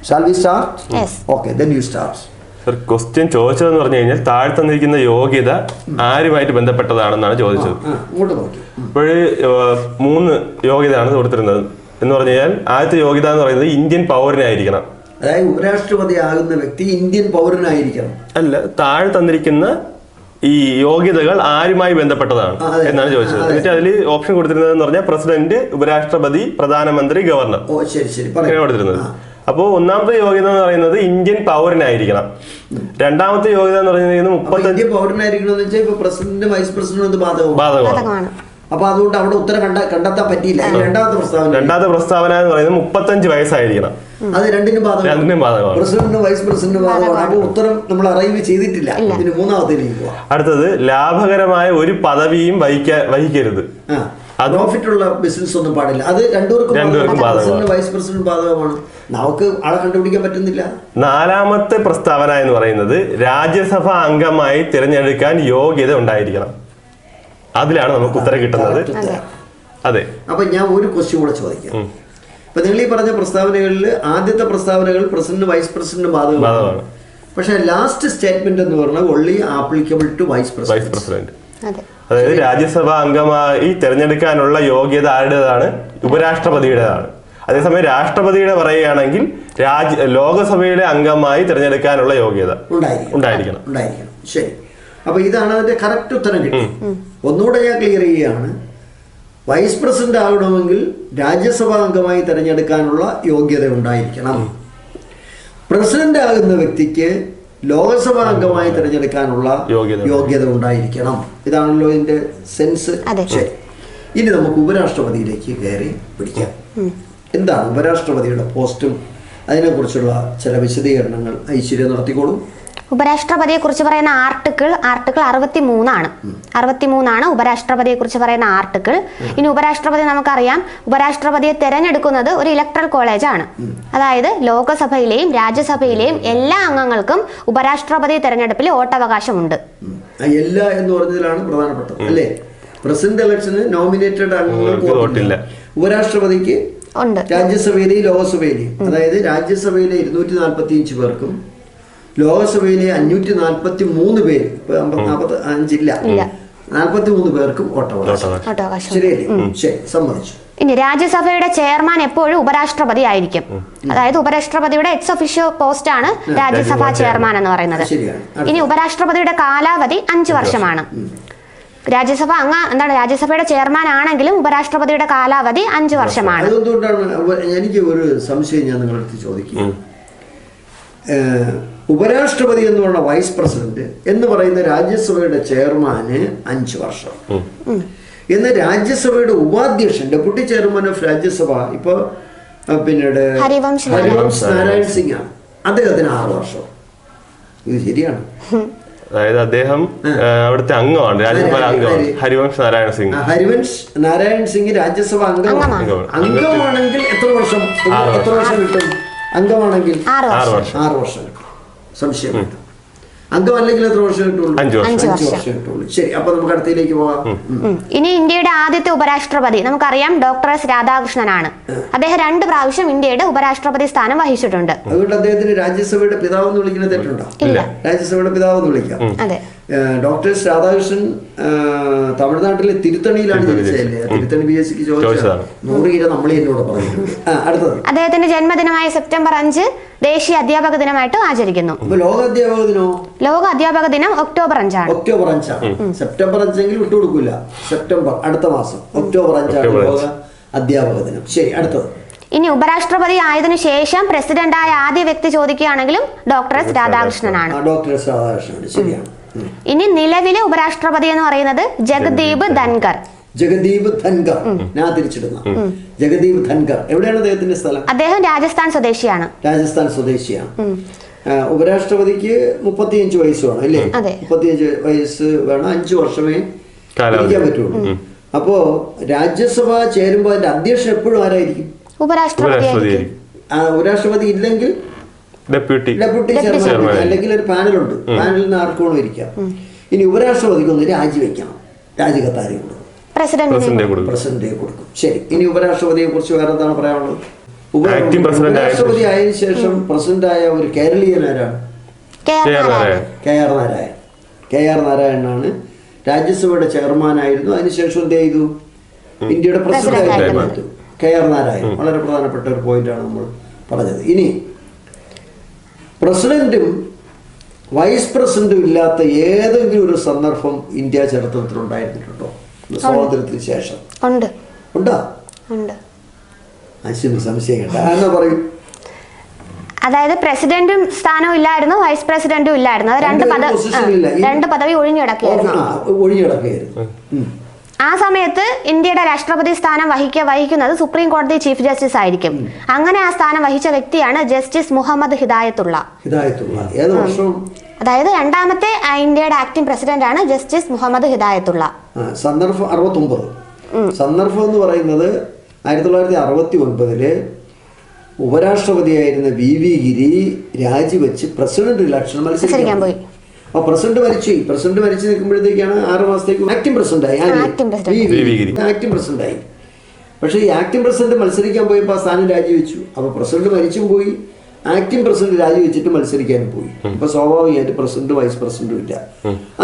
Shall we start? Yes. Okay, then you start. Sir, question ചോദിച്ചതെന്ന് പറഞ്ഞു കഴിഞ്ഞാൽ താഴെ തന്നിരിക്കുന്ന യോഗ്യത ആരുമായിട്ട് ബന്ധപ്പെട്ടതാണെന്നാണ് ചോദിച്ചത്. ഇങ്ങോട്ട് നോക്കി. ഇപ്പോഴ് 3 യോഗ്യതയാണ് കൊടുത്തിരുന്നത്. എന്ന് പറഞ്ഞു കഴിഞ്ഞാൽ ആദ്യത്തെ യോഗ്യത എന്ന് പറയുന്നത് ഇന്ത്യൻ പൗരനായിരിക്കണം. അതായത് ഉപരാഷ്ട്രപതി ആകുന്ന വ്യക്തി ഇന്ത്യൻ പൗരനായിരിക്കണം. അല്ല, താഴെ തന്നിരിക്കുന്ന ഈ യോഗ്യതകൾ ആരുമായി ബന്ധപ്പെട്ടതാണ് എന്നാണ് ചോദിച്ചത്. എന്നിട്ട് അതിൽ ഓപ്ഷൻ കൊടുത്തിരുന്നത് എന്ന് പറഞ്ഞാൽ പ്രസിഡന്റ്, ഉപരാഷ്ട്രപതി, പ്രധാനമന്ത്രി, ഗവർണർ അങ്ങനെ കൊടുത്തിരുന്നത്. അപ്പോൾ ഒന്നാമത്തെ യോഗ്യത എന്ന് പറയുന്നത് ഇന്ത്യൻ പൗരനായിരിക്കണം. രണ്ടാമത്തെ യോഗ്യത എന്ന് പറയുന്നത് 35 പൗരനായിരിക്കണം. പ്രസിഡന്റ്, വൈസ് പ്രസിഡന്റ് ബാധകമാണ്. അപ്പൊ അതുകൊണ്ട് അവിടെ ഉത്തരം കണ്ടെത്താൻ പറ്റിയില്ല. രണ്ടാമത്തെ പ്രസ്താവന എന്ന് പറയുന്നത് 35 വയസ്സായിരിക്കണം. അത് രണ്ടിനും ബാധകമാണ്. പ്രസിഡന്റും വൈസ് പ്രസിഡന്റും ബാധകമാണ്. അപ്പൊ ഉത്തരം നമ്മൾ അറൈവ് ചെയ്തിട്ടില്ല. ഇതിന് മൂന്നാമത്തേക്ക് പോവാം. അടുത്തത് ലാഭകരമായ ഒരു പദവിയും വഹിക്കരുത്. പ്രോഫിറ്റ് ഉള്ള ബിസിനസ് ഒന്നും പാടില്ല. അത് രണ്ടുപേർക്കും ബാധകമാണ്. വൈസ് പ്രസിഡന്റ് ബാധകമാണ്. നമുക്ക് ആളെ കണ്ടുപിടിക്കാൻ പറ്റുന്നില്ല. നാലാമത്തെ പ്രസ്താവന എന്ന് പറയുന്നത് രാജ്യസഭ അംഗമായി തിരഞ്ഞെടുക്കാൻ യോഗ്യത ഉണ്ടായിരിക്കണം. അതിലാണ് നമുക്ക് ഉത്തരം കിട്ടുന്നത്. അതെ. അപ്പൊ ഞാൻ ഒരു ക്വസ്റ്റ്യൻ കൂടെ ചോദിക്കാം. ഇപ്പൊ നിങ്ങൾ ഈ പറഞ്ഞ പ്രസ്താവനകളിൽ ആദ്യത്തെ പ്രസ്താവനകൾ പ്രസിഡന്റ്, വൈസ് പ്രസിഡന്റ് ബാധകമാണ്. പക്ഷെ ലാസ്റ്റ് സ്റ്റേറ്റ്മെന്റ് എന്ന് പറഞ്ഞാൽ only applicable to vice president. അതായത് രാജ്യസഭ അംഗമായി തിരഞ്ഞെടുക്കാനുള്ള യോഗ്യത ആരുടേതാണ്? ഉപരാഷ്ട്രപതിയുടേതാണ്. അതേസമയം രാഷ്ട്രപതിയുടെ പറയുകയാണെങ്കിൽ ലോകസഭയുടെ അംഗമായി തിരഞ്ഞെടുക്കാനുള്ള യോഗ്യത ഉണ്ടായിരിക്കണം. ശരി. അപ്പൊ ഇതാണ് അതിന്റെ കറക്റ്റ് ഉത്തരം കിട്ടി. ഒന്നുകൂടെ ഞാൻ ക്ലിയർ ചെയ്യുകയാണ്. വൈസ് പ്രസിഡന്റ് ആകണമെങ്കിൽ രാജ്യസഭാ അംഗമായി തിരഞ്ഞെടുക്കാനുള്ള യോഗ്യത ഉണ്ടായിരിക്കണം. പ്രസിഡന്റ് ആകുന്ന വ്യക്തിക്ക് ലോകസഭാ അംഗമായി തിരഞ്ഞെടുക്കാനുള്ള യോഗ്യത ഉണ്ടായിരിക്കണം. ഇതാണല്ലോ ഇതിന്റെ സെൻസ്. ശരി. ഇനി നമുക്ക് ഉപരാഷ്ട്രപതിയിലേക്ക് കയറി പിടിക്കാം. എന്താണ് ഉപരാഷ്ട്രപതിയുടെ പോസ്റ്റും അതിനെക്കുറിച്ചുള്ള ചില വിശദീകരണങ്ങൾ ഐശ്വര്യ നടത്തിക്കോളൂ. ഉപരാഷ്ട്രപതിയെ കുറിച്ച് പറയുന്ന ആർട്ടിക്കിൾ 63 ഉപരാഷ്ട്രപതിയെ കുറിച്ച് പറയുന്ന ആർട്ടിക്കിൾ. ഇനി ഉപരാഷ്ട്രപതി നമുക്കറിയാം, ഉപരാഷ്ട്രപതിയെ തെരഞ്ഞെടുക്കുന്നത് ഒരു ഇലക്ട്രൽ കോളേജ് ആണ്. അതായത് ലോകസഭയിലെയും രാജ്യസഭയിലെയും എല്ലാ അംഗങ്ങൾക്കും ഉപരാഷ്ട്രപതി തെരഞ്ഞെടുപ്പിൽ വോട്ടവകാശമുണ്ട്. എല്ലാ എന്ന് പറഞ്ഞതിലാണ് പ്രധാനപ്പെട്ടത് അല്ലേ? പ്രസിഡന്റ് ഇലക്ഷന് നോമിനേറ്റഡ് അംഗങ്ങൾക്ക് വോട്ടില്ല. ഉപരാഷ്ട്രപതിക്ക് ഉണ്ട്. രാജ്യസഭയിലെയും ലോകസഭയിലെയും, അതായത് രാജ്യസഭയിലെ 245 പേർക്കും ലോകസഭയിലെ 543 പേര്, 45 ഇല്ല, 43 പേർക്കും വോട്ടവകാശം. ശരിയല്ലേ? ശരി, സമ്മതിച്ചു. ഇനി രാജ്യസഭയുടെ ചെയർമാൻ എപ്പോഴും ഉപരാഷ്ട്രപതി ആയിരിക്കും. അതായത് ഉപരാഷ്ട്രപതിയുടെ എക്സ് ഒഫീഷ്യോ പോസ്റ്റ് ആണ് രാജ്യസഭാ ചെയർമാൻ എന്ന് പറയുന്നത്. ഇനി ഉപരാഷ്ട്രപതിയുടെ കാലാവധി 5 വർഷമാണ്. രാജ്യസഭയുടെ ചെയർമാൻ ആണെങ്കിലും ഉപരാഷ്ട്രപതിയുടെ കാലാവധി 5 വർഷമാണ്. അതുകൊണ്ടാണ് എനിക്ക് ഒരു സംശയം ഞാൻ നിങ്ങളടുത്ത് ചോദിക്കുക. ഉപരാഷ്ട്രപതി എന്ന് പറഞ്ഞ വൈസ് പ്രസിഡന്റ് എന്ന് പറയുന്ന രാജ്യസഭയുടെ ചെയർമാന് 5 വർഷം. എന്ന് രാജ്യസഭയുടെ ഉപാധ്യക്ഷൻ, ഡെപ്യൂട്ടി ചെയർമാൻ ഓഫ് രാജ്യസഭ ഇപ്പൊ പിന്നീട് ഹരിവംശ് നാരായൺ സിംഗ് ആണ്, അദ്ദേഹത്തിന് 6 വർഷം. ഇത് ശരിയാണ്. അതായത് അദ്ദേഹം അവിടുത്തെ അംഗമാണ്, രാജ്യസഭ അംഗമാണ് ഹരിവംശ് നാരായൺ സിംഗ്. ഹരിവംശ് നാരായൺ സിംഗ് രാജ്യസഭ അംഗമാണെങ്കിൽ എത്ര വർഷം കിട്ടും? അംഗമാണെങ്കിൽ 6 വർഷം കിട്ടും. സംശയമില്ല. അംഗമല്ലെങ്കിൽ എത്ര വർഷം കിട്ടുള്ളൂ? 5 വർഷം കിട്ടുള്ളൂ. ശരി, അപ്പൊ നമുക്ക് അടുത്തേക്ക് പോവാം. ഇനി ഇന്ത്യയുടെ ആദ്യത്തെ ഉപരാഷ്ട്രപതി നമുക്കറിയാം ഡോക്ടർ എസ് രാധാകൃഷ്ണനാണ്. അദ്ദേഹം 2 പ്രാവശ്യം ഇന്ത്യയുടെ ഉപരാഷ്ട്രപതി സ്ഥാനം വഹിച്ചിട്ടുണ്ട്. അതുകൊണ്ട് അദ്ദേഹത്തിന് രാജ്യസഭയുടെ പിതാവ് എന്ന് വിളിക്കുന്ന തെറ്റുണ്ടോ? ഇല്ല, രാജ്യസഭയുടെ പിതാവ് എന്ന് വിളിക്കാം. അതെ. ഡോക്ടർ രാധാകൃഷ്ണൻ തമിഴ്നാട്ടിലെ തിരുത്തണിയിലാണ് ജനിച്ചതല്ലേ? തിരുത്തണി PSCക്ക് ചോദിച്ചതാണ്. 100 കിലോ നമ്മളെ എന്നോട് പറയുന്നത്. അടുത്തത് അദ്ദേഹത്തിന്റെ ജന്മദിനമായ സെപ്റ്റംബർ 5 ദേശീയ അധ്യാപക ദിനമായിട്ട് ആചരിക്കുന്നു. അപ്പൊ ലോക അധ്യാപക ദിനോ? ലോക അധ്യാപക ദിനം ഒക്ടോബർ 5 ഒക്ടോബർ 5 സെപ്റ്റംബർ 5 വിട്ടുകൊടുക്കില്ല. സെപ്റ്റംബർ അടുത്ത മാസം ഒക്ടോബർ 5 ലോക അധ്യാപക ദിനം. ശരി, അടുത്തത്. ഇനി ഉപരാഷ്ട്രപതി ആയതിനു ശേഷം പ്രസിഡന്റായ ആദ്യ വ്യക്തി ചോദിക്കുകയാണെങ്കിലും ഡോക്ടർ എസ് രാധാകൃഷ്ണനാണ്. ഡോക്ടർ എസ് രാധാകൃഷ്ണനാണ്, ശരിയാണ്. ഇനി നിലവിലെ ഉപരാഷ്ട്രപതി എന്ന് പറയുന്നത് ജഗദീപ് ധൻകർ. ജഗദീപ് ധൻകർ, ഞാൻ തിരിച്ചിടുന്ന ജഗദീപ് ധൻകർ. എവിടെയാണ് അദ്ദേഹത്തിന്റെ സ്ഥലം? അദ്ദേഹം രാജസ്ഥാൻ സ്വദേശിയാണ്. രാജസ്ഥാൻ സ്വദേശിയാണ്. ഉപരാഷ്ട്രപതിക്ക് 35 വയസ്സ് വേണം അല്ലേ? 35 വയസ്സ് വേണം. 5 വർഷമേ ഇരിക്കാൻ പറ്റുള്ളൂ. അപ്പോ രാജ്യസഭ ചേരുമ്പോ അതിന്റെ അധ്യക്ഷൻ എപ്പോഴും ആരായിരിക്കും? ഉപരാഷ്ട്രപതി ഇല്ലെങ്കിൽ ഡെപ്യൂട്ടി ചെയർമാൻ, അല്ലെങ്കിൽ ഒരു പാനലുണ്ട്. പാനലിൽ നിന്ന് ആർക്കും ഇരിക്കാം. ഇനി ഉപരാഷ്ട്രപതിക്ക് ഒന്ന് രാജിവെക്കണം, രാജികത്താരി കൊടുക്കും, പ്രസിഡന്റിനെ കൊടുക്കും. ശരി, ഇനി ഉപരാഷ്ട്രപതിയെ കുറിച്ച് വേറെ എന്താണ് പറയാനുള്ളത്? ഉപരാഷ്ട്രപതി ആയതിനു ശേഷം പ്രസിഡന്റ് ആയ ഒരു കേരളീയൻ ആരാണ്? KR നാരായണനാണ്. രാജ്യസഭയുടെ ചെയർമാൻ ആയിരുന്നു. അതിനുശേഷം എന്ത് ചെയ്തു? ഇന്ത്യയുടെ പ്രസിഡന്റ് ആയിരുന്നു KR നാരായണൻ. വളരെ പ്രധാനപ്പെട്ട ഒരു പോയിന്റാണ് നമ്മൾ പറഞ്ഞത്. ഇനി പ്രസിഡന്റും വൈസ് പ്രസിഡന്റും ഇല്ലാത്ത ഏതെങ്കിലും ഒരു സന്ദർഭം ഇന്ത്യ ചരിത്രത്തിൽ ഉണ്ടായിരുന്നിട്ടുണ്ടോ? സ്വാതന്ത്ര്യത്തിന് ശേഷം ഉണ്ടോ? സംശയം കേട്ടോ പറയും. അതായത് പ്രസിഡന്റും സ്ഥാനവും ഇല്ലായിരുന്നു, വൈസ് പ്രസിഡന്റും ഇല്ലായിരുന്നു. അത് രണ്ട് പദവി ഒഴിഞ്ഞുകിടക്കുകയായിരുന്നു. ആ സമയത്ത് ഇന്ത്യയുടെ രാഷ്ട്രപതി സ്ഥാനം വഹിക്കുന്നത് സുപ്രീം കോടതി ചീഫ് ജസ്റ്റിസ് ആയിരിക്കും. അങ്ങനെ ആ സ്ഥാനം വഹിച്ച വ്യക്തിയാണ് ജസ്റ്റിസ് മുഹമ്മദ് ഹിദായത്തുള്ള. അതായത് രണ്ടാമത്തെ ഇന്ത്യയുടെ ആക്ടിംഗ് പ്രസിഡന്റ് ആണ് ജസ്റ്റിസ് മുഹമ്മദ് ഹിദായത്തുള്ള. സന്ദർഭം 69. സന്ദർഭം എന്ന് പറയുന്നത് 1969 ഉപരാഷ്ട്രപതിയായിരുന്ന VV ഗിരി രാജിവെച്ച് പ്രസിഡന്റ് ഇലക്ഷൻ മത്സരിക്കാൻ പോയി. അപ്പൊ പ്രസിഡന്റ് മരിച്ചു നിൽക്കുമ്പോഴത്തേക്കാണ് 6 മാസത്തേക്ക് ആക്ടിംഗ് പ്രസിഡന്റായി. ആക്ടിംഗ് പ്രസിഡന്റായി. പക്ഷേ ഈ ആക്ടിംഗ് പ്രസിഡന്റ് മത്സരിക്കാൻ പോയപ്പോൾ ആ സ്ഥാനം രാജിവെച്ചു. അപ്പൊ പ്രസിഡന്റ് മരിച്ചും പോയി, ആക്ടിംഗ് പ്രസിഡന്റ് രാജിവെച്ചിട്ട് മത്സരിക്കാനും പോയി. അപ്പൊ സ്വാഭാവികമായിട്ട് പ്രസിഡന്റ് വൈസ് പ്രസിഡന്റും ഇല്ല.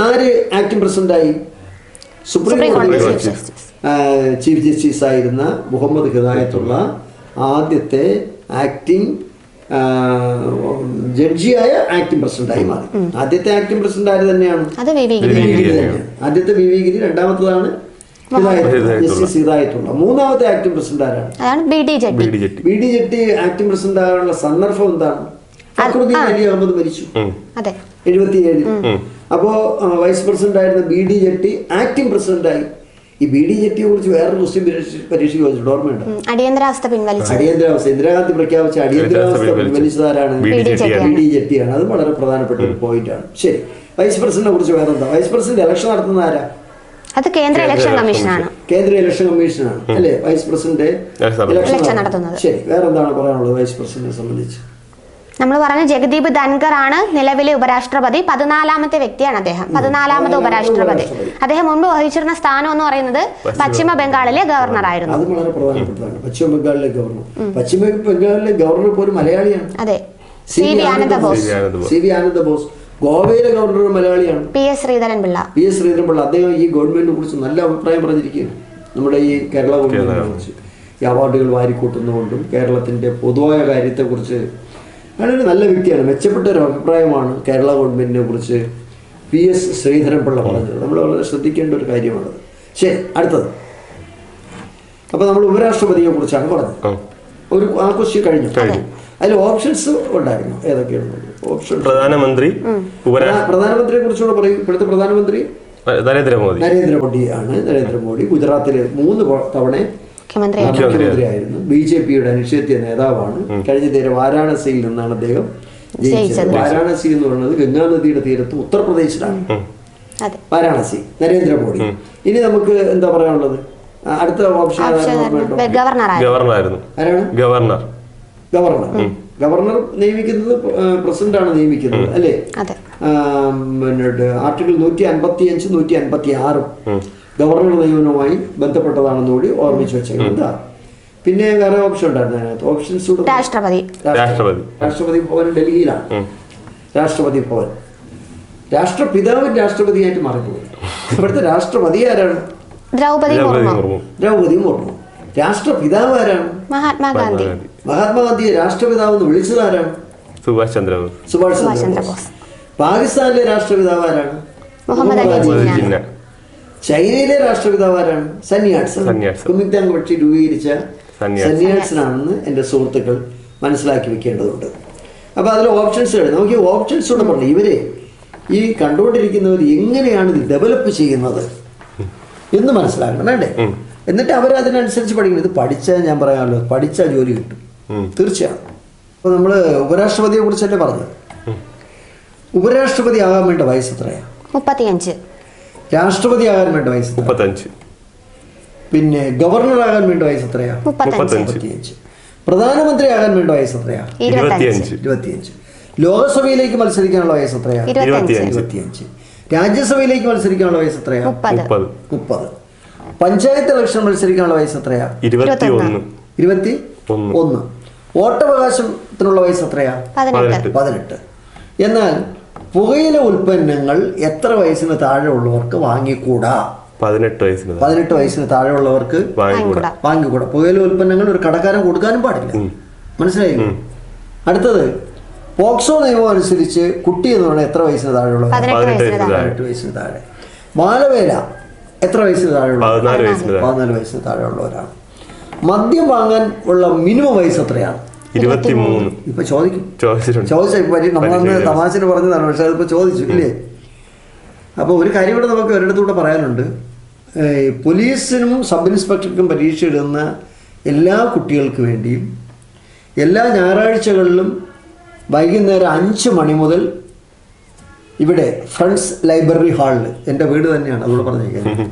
ആര് ആക്ടിംഗ് പ്രസിഡന്റായി? സുപ്രീം കോടതി ചീഫ് ജസ്റ്റിസ് ആയിരുന്ന മുഹമ്മദ് ഹിദായത്തുള്ള ആദ്യത്തെ ആക്ടിംഗ് ജഡ്ജിയായ ആക്ടിംഗ് പ്രസിഡന്റായി മാറി. ആദ്യത്തെ ആക്ടിംഗ് പ്രസിഡന്റ് ആര് തന്നെയാണ്? ആദ്യത്തെ VV ഗിരി, രണ്ടാമത്തതാണ് ജസ്റ്റിസ് ഹിദായത്തുള്ള. മൂന്നാമത്തെ ആക്ടിംഗ് പ്രസിഡന്റ് ആരാണ്? BD jetty. ആക്ടിംഗ് പ്രസിഡന്റ് ആകാനുള്ള സന്ദർഭം എന്താണ്? ഫക്രുദ്ദീൻ അലി അഹമ്മദ് മരിച്ചു 77. അപ്പോ വൈസ് പ്രസിഡന്റ് ആയിരുന്ന BD ജെട്ടി ആക്ടിംഗ് പ്രസിഡന്റായി. ഈ BD ജെട്ടിയെ കുറിച്ച് വേറൊരു മുസ്ലിം പരീക്ഷയ്ക്ക് ചോദിച്ചിട്ട് ഓർമ്മയുണ്ട്? അടിയന്തരാവസ്ഥ ഇന്ദിരാഗാന്ധി പ്രഖ്യാപിച്ച അടിയന്തരാവസ്ഥ പിൻവലിച്ചതാരാണ്? BD ജെട്ടിയാണ്. അത് വളരെ പ്രധാനപ്പെട്ട ഒരു പോയിന്റ് ആണ്. ശരി, വൈസ് പ്രസിഡന്റിനെ കുറിച്ച് വേറെന്താ? വൈസ് പ്രസിഡന്റ് ഇലക്ഷൻ നടത്തുന്ന ആരാ? അത് കേന്ദ്ര ഇലക്ഷൻ കമ്മീഷനാണ്. അല്ലേ വൈസ് പ്രസിഡന്റ് ഇലക്ഷൻ നടത്തുന്നത്. ശരി, വേറെന്താണ് പറയാനുള്ളത് വൈസ് പ്രസിഡന്റിനെ സംബന്ധിച്ച്? നമ്മൾ പറഞ്ഞ ജഗദീപ് ധൻകർ ആണ് നിലവിലെ ഉപരാഷ്ട്രപതി. 14ാമത്തെ വ്യക്തിയാണ് അദ്ദേഹം, 14ാമത്തെ ഉപരാഷ്ട്രപതി. അദ്ദേഹം മുൻപ് വഹിച്ചിരുന്ന സ്ഥാനം എന്ന് പറയുന്നത് പശ്ചിമ ബംഗാളിലെ ഗവർണർ ആയിരുന്നു. അത് വളരെ പ്രധാനപ്പെട്ടതാണ്. പശ്ചിമ ബംഗാളിലെ ഗവർണർ ഇപ്പോൾ ഒരു മലയാളിയാണ്. അതെ, CV ആനന്ദ ബോസ്. ഗോവയിലെ ഗവർണർ മലയാളിയാണ്, PS ശ്രീധരൻപിള്ള. അദ്ദേഹം ഈ ഗവൺമെന്റിനെ കുറിച്ച് നല്ല അഭിപ്രായം പറഞ്ഞിരിക്കുകയാണ്. നമ്മുടെ ഈ കേരള ഗവൺമെന്റിനെ കുറിച്ച് ഈ അവാർഡുകൾ വാരിക്കൂട്ടുന്നതുകൊണ്ടും കേരളത്തിന്റെ പൊതുവായ കാര്യത്തെക്കുറിച്ച് വളരെ നല്ല വ്യക്തിയാണ്. മെച്ചപ്പെട്ട ഒരു അഭിപ്രായമാണ് കേരള ഗവൺമെന്റിനെ കുറിച്ച് PS ശ്രീധരൻപിള്ള പറഞ്ഞത്. നമ്മൾ വളരെ ശ്രദ്ധിക്കേണ്ട ഒരു കാര്യമാണത്. ശരി, അടുത്തത്. അപ്പൊ നമ്മൾ ഉപരാഷ്ട്രപതിയെ കുറിച്ചാണ് പറഞ്ഞത്. ഒരു ആ ക്വസ്റ്റ്യൻ കഴിഞ്ഞു. അതിൽ ഓപ്ഷൻസ് ഉണ്ടായിരുന്നു. ഏതൊക്കെയാണ് ഓപ്ഷൻ? പ്രധാനമന്ത്രിയെ കുറിച്ചുകൂടെ പറയും. ഇപ്പോഴത്തെ പ്രധാനമന്ത്രി നരേന്ദ്രമോദി ഗുജറാത്തിലെ 3 തവണ മുഖ്യമന്ത്രിയായിരുന്നു. BJPയുടെ അനിശ്ചിത നേതാവാണ്. കഴിഞ്ഞ നേരം വാരാണസിയിൽ നിന്നാണ് അദ്ദേഹം ജയിച്ചത്. വാരാണസി എന്ന് പറയുന്നത് ഗംഗാ നദിയുടെ തീരത്ത് ഉത്തർപ്രദേശിലാണ് വാരാണസി. നരേന്ദ്രമോദി. ഇനി നമുക്ക് എന്താ പറയാനുള്ളത്? അടുത്ത ഓപ്ഷൻ ഗവർണർ നിയമിക്കുന്നത് പ്രസിഡന്റാണ് നിയമിക്കുന്നത് അല്ലേ? ആർട്ടിക്കിൾ 155, 156 ഗവർണർ നിയമനവുമായി ബന്ധപ്പെട്ടതാണെന്ന് കൂടി ഓർമ്മിച്ച് വെച്ചേക്കണം. എന്താ പിന്നെ വേറെ ഓപ്ഷൻ ഉണ്ടായിരുന്നു അതിനകത്ത്? ഓപ്ഷൻസ് രാഷ്ട്രപതി ഭവൻ ഡൽഹിയിലാണ്. രാഷ്ട്രപതി ഭവൻ രാഷ്ട്രപിതാവും രാഷ്ട്രപതിയായിട്ട് മാറിപ്പോയി. ഇവിടുത്തെ രാഷ്ട്രപതി ആരാണ്? ദ്രൗപദി മുർമു. ദ്രൗപദി മുർമു. രാഷ്ട്രപിതാവ് ആരാണ്? മഹാത്മാഗാന്ധി. മഹാത്മാഗാന്ധിയെ രാഷ്ട്രപിതാവ് എന്ന് വിളിച്ചത് ആരാണ്? സുഭാഷ് ചന്ദ്രബോസ്. സുഭാഷ് ചന്ദ്രബോസ്. പാകിസ്ഥാനിലെ രാഷ്ട്രപിതാവ് ആരാണ്? മുഹമ്മദ് അലി ജിന്ന. ചൈനയിലെ രാഷ്ട്രപിതാവ് ആരാണ്? സന്യാട്സൺ. കുമിങ്താങ് പക്ഷി രൂപീകരിച്ച സന്യാട്സനാണെന്ന് എൻ്റെ സുഹൃത്തുക്കൾ മനസ്സിലാക്കി വെക്കേണ്ടതുണ്ട്. അപ്പോൾ അതിൽ ഓപ്ഷൻസ് നമുക്ക് ഈ ഓപ്ഷൻസോടെ പറഞ്ഞു ഇവരെ ഈ കണ്ടുകൊണ്ടിരിക്കുന്നവർ എങ്ങനെയാണ് ഇത് ഡെവലപ്പ് ചെയ്യുന്നത് എന്ന് മനസ്സിലാക്കണം വേണ്ടേ? എന്നിട്ട് അവരതിനനുസരിച്ച് പഠിക്കണം. ഇത് പഠിച്ചാൽ ഞാൻ പറയാമല്ലോ, പഠിച്ചാൽ ജോലി കിട്ടും തീർച്ചയാണ്. അപ്പോൾ നമ്മൾ ഉപരാഷ്ട്രപതിയെ കുറിച്ചല്ലേ പറഞ്ഞത്. ഉപരാഷ്ട്രപതി ആകാൻ വേണ്ട വയസ്സ് എത്രയാണ്? 35. രാഷ്ട്രപതി ആകാൻ വേണ്ട വയസ്സ് 35. പിന്നെ ഗവർണർ ആകാൻ വേണ്ട വയസ്സ് എത്രയാ? 35. പ്രധാനമന്ത്രി ആകാൻ വേണ്ട വയസ്സ് എത്രയാ? 25. ലോകസഭയിലേക്ക് മത്സരിക്കാനുള്ള വയസ്സ് എത്രയാ? 25. രാജ്യസഭയിലേക്ക് മത്സരിക്കാനുള്ള വയസ്സ് എത്രയാ? 30. പഞ്ചായത്ത് ഇലക്ഷൻ മത്സരിക്കാനുള്ള വയസ്സ് എത്രയാ? 21. വോട്ടവകാശത്തിനുള്ള വയസ്സ് എത്രയാ? 18. എന്നാൽ പുകയില ഉൽപ്പന്നങ്ങൾ എത്ര വയസ്സിന് താഴെ ഉള്ളവർക്ക് വാങ്ങിക്കൂടാ? 18 വയസ്സിന് താഴെ ഉള്ളവർക്ക് വാങ്ങിക്കൂടാ. പുകയില ഉൽപ്പന്നങ്ങൾ ഒരു കടക്കാരൻ കൊടുക്കാനും പാടില്ല. മനസ്സിലായില്ലേ? അടുത്തത് പോക്സോ നിയമം അനുസരിച്ച് കുട്ടി എന്ന് പറഞ്ഞാൽ എത്ര വയസ്സിന് താഴെ ഉള്ളവർ? 18 വയസ്സിന് താഴെ. ബാലവേല എത്ര വയസ്സിന് താഴെ ഉള്ളവർ? 14 വയസ്സിന് താഴെ ഉള്ളവരാണ്. മദ്യം വാങ്ങാൻ ഉള്ള മിനിമം വയസ്സ് എത്രയാണ്? 23. ഇപ്പൊ ചോദിച്ചു നമ്മളന്ന് തമാശന് പറഞ്ഞതാണ്, പക്ഷെ അതിപ്പോ ചോദിച്ചു ഇല്ലേ? അപ്പോൾ ഒരു കാര്യം കൂടെ നമുക്ക് ഒരിടത്തൂടെ പറയാനുണ്ട്. പോലീസിനും സബ് ഇൻസ്പെക്ടർക്കും പരീക്ഷ എഴുതുന്ന എല്ലാ കുട്ടികൾക്ക് വേണ്ടിയും എല്ലാ ഞായറാഴ്ചകളിലും വൈകുന്നേരം 5 മണി മുതൽ ഇവിടെ ഫ്രണ്ട്സ് ലൈബ്രറി ഹാളിൽ, എൻ്റെ വീട് തന്നെയാണ് അതുകൂടെ പറഞ്ഞിരിക്കുന്നത്,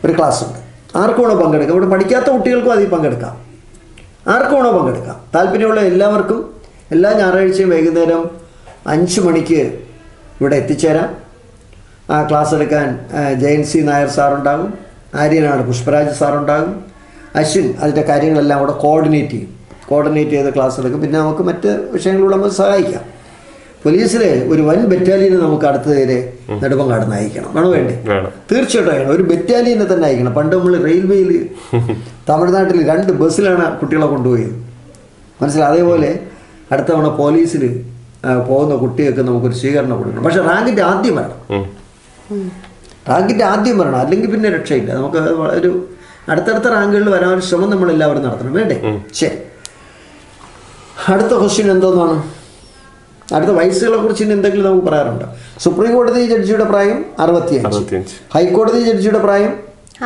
ഒരു ക്ലാസ് ഉണ്ട്. ആർക്കും വേണോ പങ്കെടുക്കാം. ഇവിടെ പഠിക്കാത്ത കുട്ടികൾക്കും അതിൽ പങ്കെടുക്കാം. ആർക്കും വേണോ പങ്കെടുക്കാം. താല്പര്യമുള്ള എല്ലാവർക്കും എല്ലാ ഞായറാഴ്ചയും വൈകുന്നേരം 5 മണിക്ക് ഇവിടെ എത്തിച്ചേരാം. ആ ക്ലാസ് എടുക്കാൻ ജയൻ.സി. നായർ സാറുണ്ടാകും, ആര്യനാട് പുഷ്പരാജ് സാറുണ്ടാകും, അശ്വിൻ അതിൻ്റെ കാര്യങ്ങളെല്ലാം കൂടെ കോർഡിനേറ്റ് ചെയ്ത് ക്ലാസ് എടുക്കും. പിന്നെ നമുക്ക് മറ്റ് വിഷയങ്ങളിലൂടെ നമുക്ക് സഹായിക്കാം. പോലീസിലെ ഒരു വൻ ബറ്റാലിയനെ നമുക്ക് അടുത്തതിരെ നെടുമങ്ങാട് അയക്കണം. വേണോ വേണ്ടേ? തീർച്ചയായിട്ടും അയക്കണം. ഒരു ബറ്റാലിയനെ തന്നെ അയക്കണം. പണ്ട് നമ്മൾ റെയിൽവേയിൽ തമിഴ്നാട്ടിൽ 2 ബസ്സിലാണ് കുട്ടികളെ കൊണ്ടുപോയത്, മനസ്സിലായി? അതേപോലെ അടുത്ത തവണ പോലീസിൽ പോകുന്ന കുട്ടികൾക്ക് നമുക്കൊരു സ്വീകരണം കൊടുക്കണം. പക്ഷെ റാങ്കിൻ്റെ ആദ്യം വരണം, അല്ലെങ്കിൽ പിന്നെ രക്ഷയില്ല. നമുക്ക് ഒരു അടുത്തടുത്ത റാങ്കുകളിൽ വരാൻ ശ്രമം നമ്മളെല്ലാവരും നടത്തണം വേണ്ടേ? ശരി, അടുത്ത ക്വസ്റ്റ്യൻ എന്തോന്നാണ്? അടുത്ത വയസ്സുകളെ കുറിച്ച് ഇനി എന്തെങ്കിലും നമുക്ക് പറയാറുണ്ട്? സുപ്രീം കോടതി ജഡ്ജിയുടെ പ്രായം 65. ഹൈക്കോടതി ജഡ്ജിയുടെ പ്രായം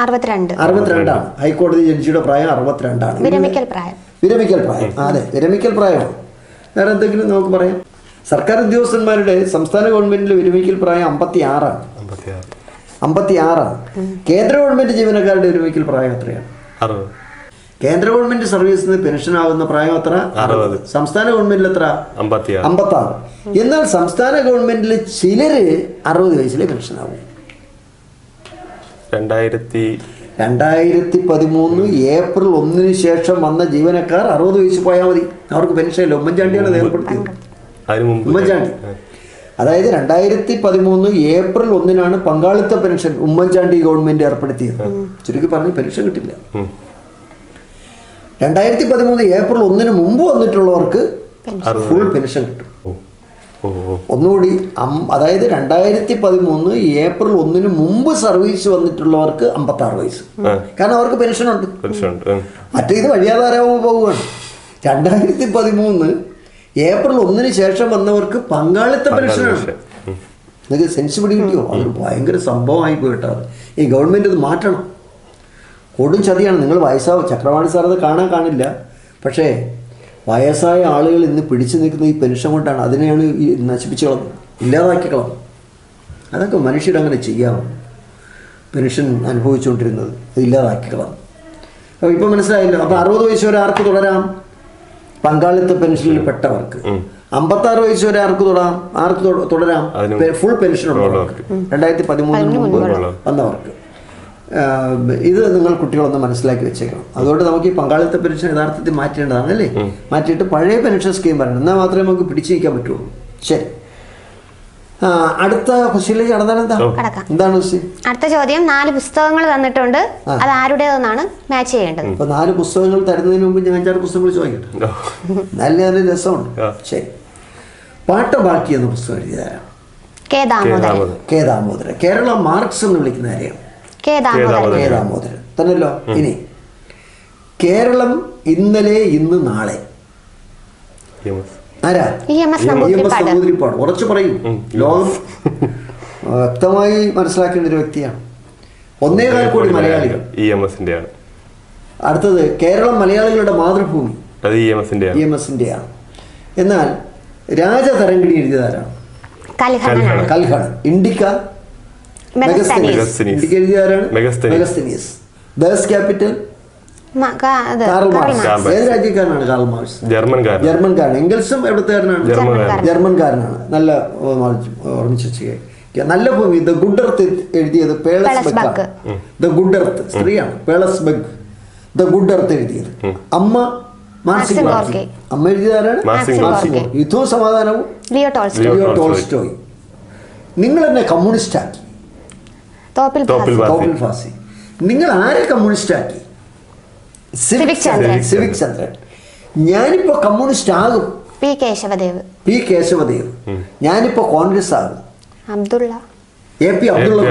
62 ആണ്. ഹൈക്കോടതി ജഡ്ജിയുടെ പ്രായം 62 ആണ്. വിരമിക്കൽ പ്രായം. അതെ, വിരമിക്കൽ പ്രായമാണ്. വേറെ എന്തെങ്കിലും നമുക്ക് പറയാം? സർക്കാർ ഉദ്യോഗസ്ഥന്മാരുടെ സംസ്ഥാന ഗവൺമെന്റിലെ വിരമിക്കൽ പ്രായം 56 ആണ്. കേന്ദ്ര ഗവൺമെന്റ് ജീവനക്കാരുടെ വിരമിക്കൽ പ്രായം എത്രയാണ്? 60. കേന്ദ്ര ഗവൺമെന്റ് സർവീസിൽ നിന്ന് പെൻഷൻ ആവുന്ന പ്രായം എത്ര? 60. സംസ്ഥാന ഗവൺമെന്റിൽ എത്ര? 56. എന്നാൽ സംസ്ഥാന ഗവൺമെന്റിൽ ചിലര് 60 വയസ്സിലെ പെൻഷൻ ആവും. 2013 ഏപ്രിൽ 1 ശേഷം വന്ന ജീവനക്കാർ 60 വയസ്സ് പോയാൽ മതി, അവർക്ക് പെൻഷൻ ഇല്ല. ഉമ്മൻചാണ്ടിയാണ് ഏർപ്പെടുത്തിയത്. ഉമ്മൻചാണ്ടി, അതായത് 2013 ഏപ്രിൽ 1 പങ്കാളിത്ത പെൻഷൻ ഉമ്മൻചാണ്ടി ഗവൺമെന്റ് ഏർപ്പെടുത്തിയത്. ചുരുക്കി പറഞ്ഞ് പെൻഷൻ കിട്ടില്ല. 2013 ഏപ്രിൽ 1 മുമ്പ് വന്നിട്ടുള്ളവർക്ക് ഫുൾ പെൻഷൻ കിട്ടും. ഒന്നുകൂടി, അതായത് 2013 ഏപ്രിൽ 1 മുമ്പ് സർവീസ് വന്നിട്ടുള്ളവർക്ക് 56 വയസ്സ്, കാരണം അവർക്ക് പെൻഷനുണ്ട്. മറ്റേത് വഴിയാധാരമാകുമ്പോൾ പോവുകയാണ്. 2013 ഏപ്രിൽ 1 ശേഷം വന്നവർക്ക് പങ്കാളിത്ത പെൻഷനാണ്. നിങ്ങൾക്ക് സെൻസ് പിടികിട്ടിയോ? അതൊരു ഭയങ്കര സംഭവമായി പോയിട്ടോ. ഈ ഗവൺമെന്റ് ഇത് മാറ്റണം. കൊടും ചതിയാണ്. നിങ്ങൾ വയസ്സാവും, ചക്രവാണി സാർ അത് കാണില്ല. പക്ഷേ വയസ്സായ ആളുകൾ ഇന്ന് പിടിച്ചു നിൽക്കുന്ന ഈ പെൻഷൻ കൊണ്ടാണ്. അതിനെയാണ് ഈ നശിപ്പിച്ചു കളഞ്ഞത്, ഇല്ലാതാക്കി കളഞ്ഞു. അതൊക്കെ മനുഷ്യരങ്ങനെ ചെയ്യാമോ? പെൻഷൻ അനുഭവിച്ചുകൊണ്ടിരുന്നത് അത് ഇല്ലാതാക്കി കളഞ്ഞു. അപ്പോൾ ഇപ്പം മനസ്സിലായല്ലോ. അപ്പോൾ 60 വയസ്സ് വരെ ആർക്ക് തുടരാം? പങ്കാളിത്ത പെൻഷനിൽ പെട്ടവർക്ക്. 56 വയസ്സ് വരെ ആർക്ക് തുടരാം? ഫുൾ പെൻഷൻ ഉള്ളവർക്ക്, 2013 മുമ്പ് വന്നവർക്ക്. ഇത് നിങ്ങൾ കുട്ടികളൊന്ന് മനസ്സിലാക്കി വെച്ചേക്കണം. അതുകൊണ്ട് നമുക്ക് ഈ പങ്കാളിത്ത പെൻഷൻ യഥാർത്ഥത്തിൽ മാറ്റേണ്ടതാണ് അല്ലേ? മാറ്റിയിട്ട് പഴയ പെൻഷൻ സ്കീം വരണം. എന്നാൽ മാത്രമേ നമുക്ക് പിടിച്ചു നിൽക്കാൻ പറ്റുള്ളൂ. ശരി, അടുത്ത ക്വസ്റ്റ്യനിലേക്ക് കടന്നാൽ കടക്കാം. എന്താണ് ക്വസ്റ്റ്യൻ? അടുത്ത ചോദ്യം 4 പുസ്തകങ്ങൾ തന്നിട്ടുണ്ട്, അത് ആരുടേതെന്നാണ് മാച്ച് ചെയ്യേണ്ടത്. ഇപ്പൊ 4 പുസ്തകങ്ങൾ തരുന്നതിന് മുമ്പ് ഞാൻ 5-6 പുസ്തകങ്ങൾ ചോദിക്കട്ടെ, നല്ല നല്ല രസമുണ്ട്. ശരി, പാട്ടബാക്കി എന്ന പുസ്തകം എഴുതിയതാരാണ്? K Damodaran. K Damodaran. Kerala Marx എന്ന് വിളിക്കുന്ന ആരെയാണ്? കെ ദാമോദരൻ. കെ ദാമോദരൻ തന്നല്ലോ. ഇനി കേരളം ഇന്നലെ ഇന്ന് നാളെ ആരാ? EMS നമ്പൂതിരിപ്പാട്. ഉറച്ചു പറയും, ലോകം വ്യക്തമായി മനസ്സിലാക്കേണ്ട ഒരു വ്യക്തിയാണ്. 1.25 കോടി മലയാളികൾ. അടുത്തത് കേരളം മലയാളികളുടെ മാതൃഭൂമി. EMSന്റെയാണ്. എന്നാൽ രാജതരംഗിണി എഴുതിയതാരാണ്? കൽഹൺ. ഇൻഡിക്ക ഇൻഡിക്ക എഴുതിയതാരാണ്? Megasthenes. Das Kapital Karl Marx. ഏത് രാജ്യക്കാരനാണ് കാറൽ മാർക്സ്? ജർമ്മൻകാരൻ. എംഗൽസും എവിടുത്തുകാരനാണ്? ജർമ്മൻകാരനാണ്. നല്ല ഓർമ്മിച്ചു. നല്ല ഭൂമി. ദ ഗുഡ് എർത്ത് എഴുതിയത് പേളസ്ബെഗ്. ദ ഗുഡ് എർത്ത് സ്ത്രീയാണ്. പേളസ്ബെഗ് ദ ഗുഡ് എർത്ത് എഴുതിയത്. അമ്മ മാർസിം ഗോർക്കി. അമ്മ എഴുതിയതാരാണ്? യുദ്ധവും സമാധാനവും ലിയോ ടോൾസ്റ്റോയ്. നിങ്ങൾ എന്നെ കമ്മ്യൂണിസ്റ്റ് ആക്കി. തോപ്പിൽ ഫാസി. നിങ്ങൾ ആരെ കമ്മ്യൂണിസ്റ്റ് ആക്കി? സിവിക് ചന്ദ്രൻ. ഞാനിപ്പോ കമ്മ്യൂണിസ്റ്റ് ആകും. പി കേശവദേവ്. ഞാനിപ്പോ കോൺഗ്രസ് ആകും. AP അബ്ദുള്ള.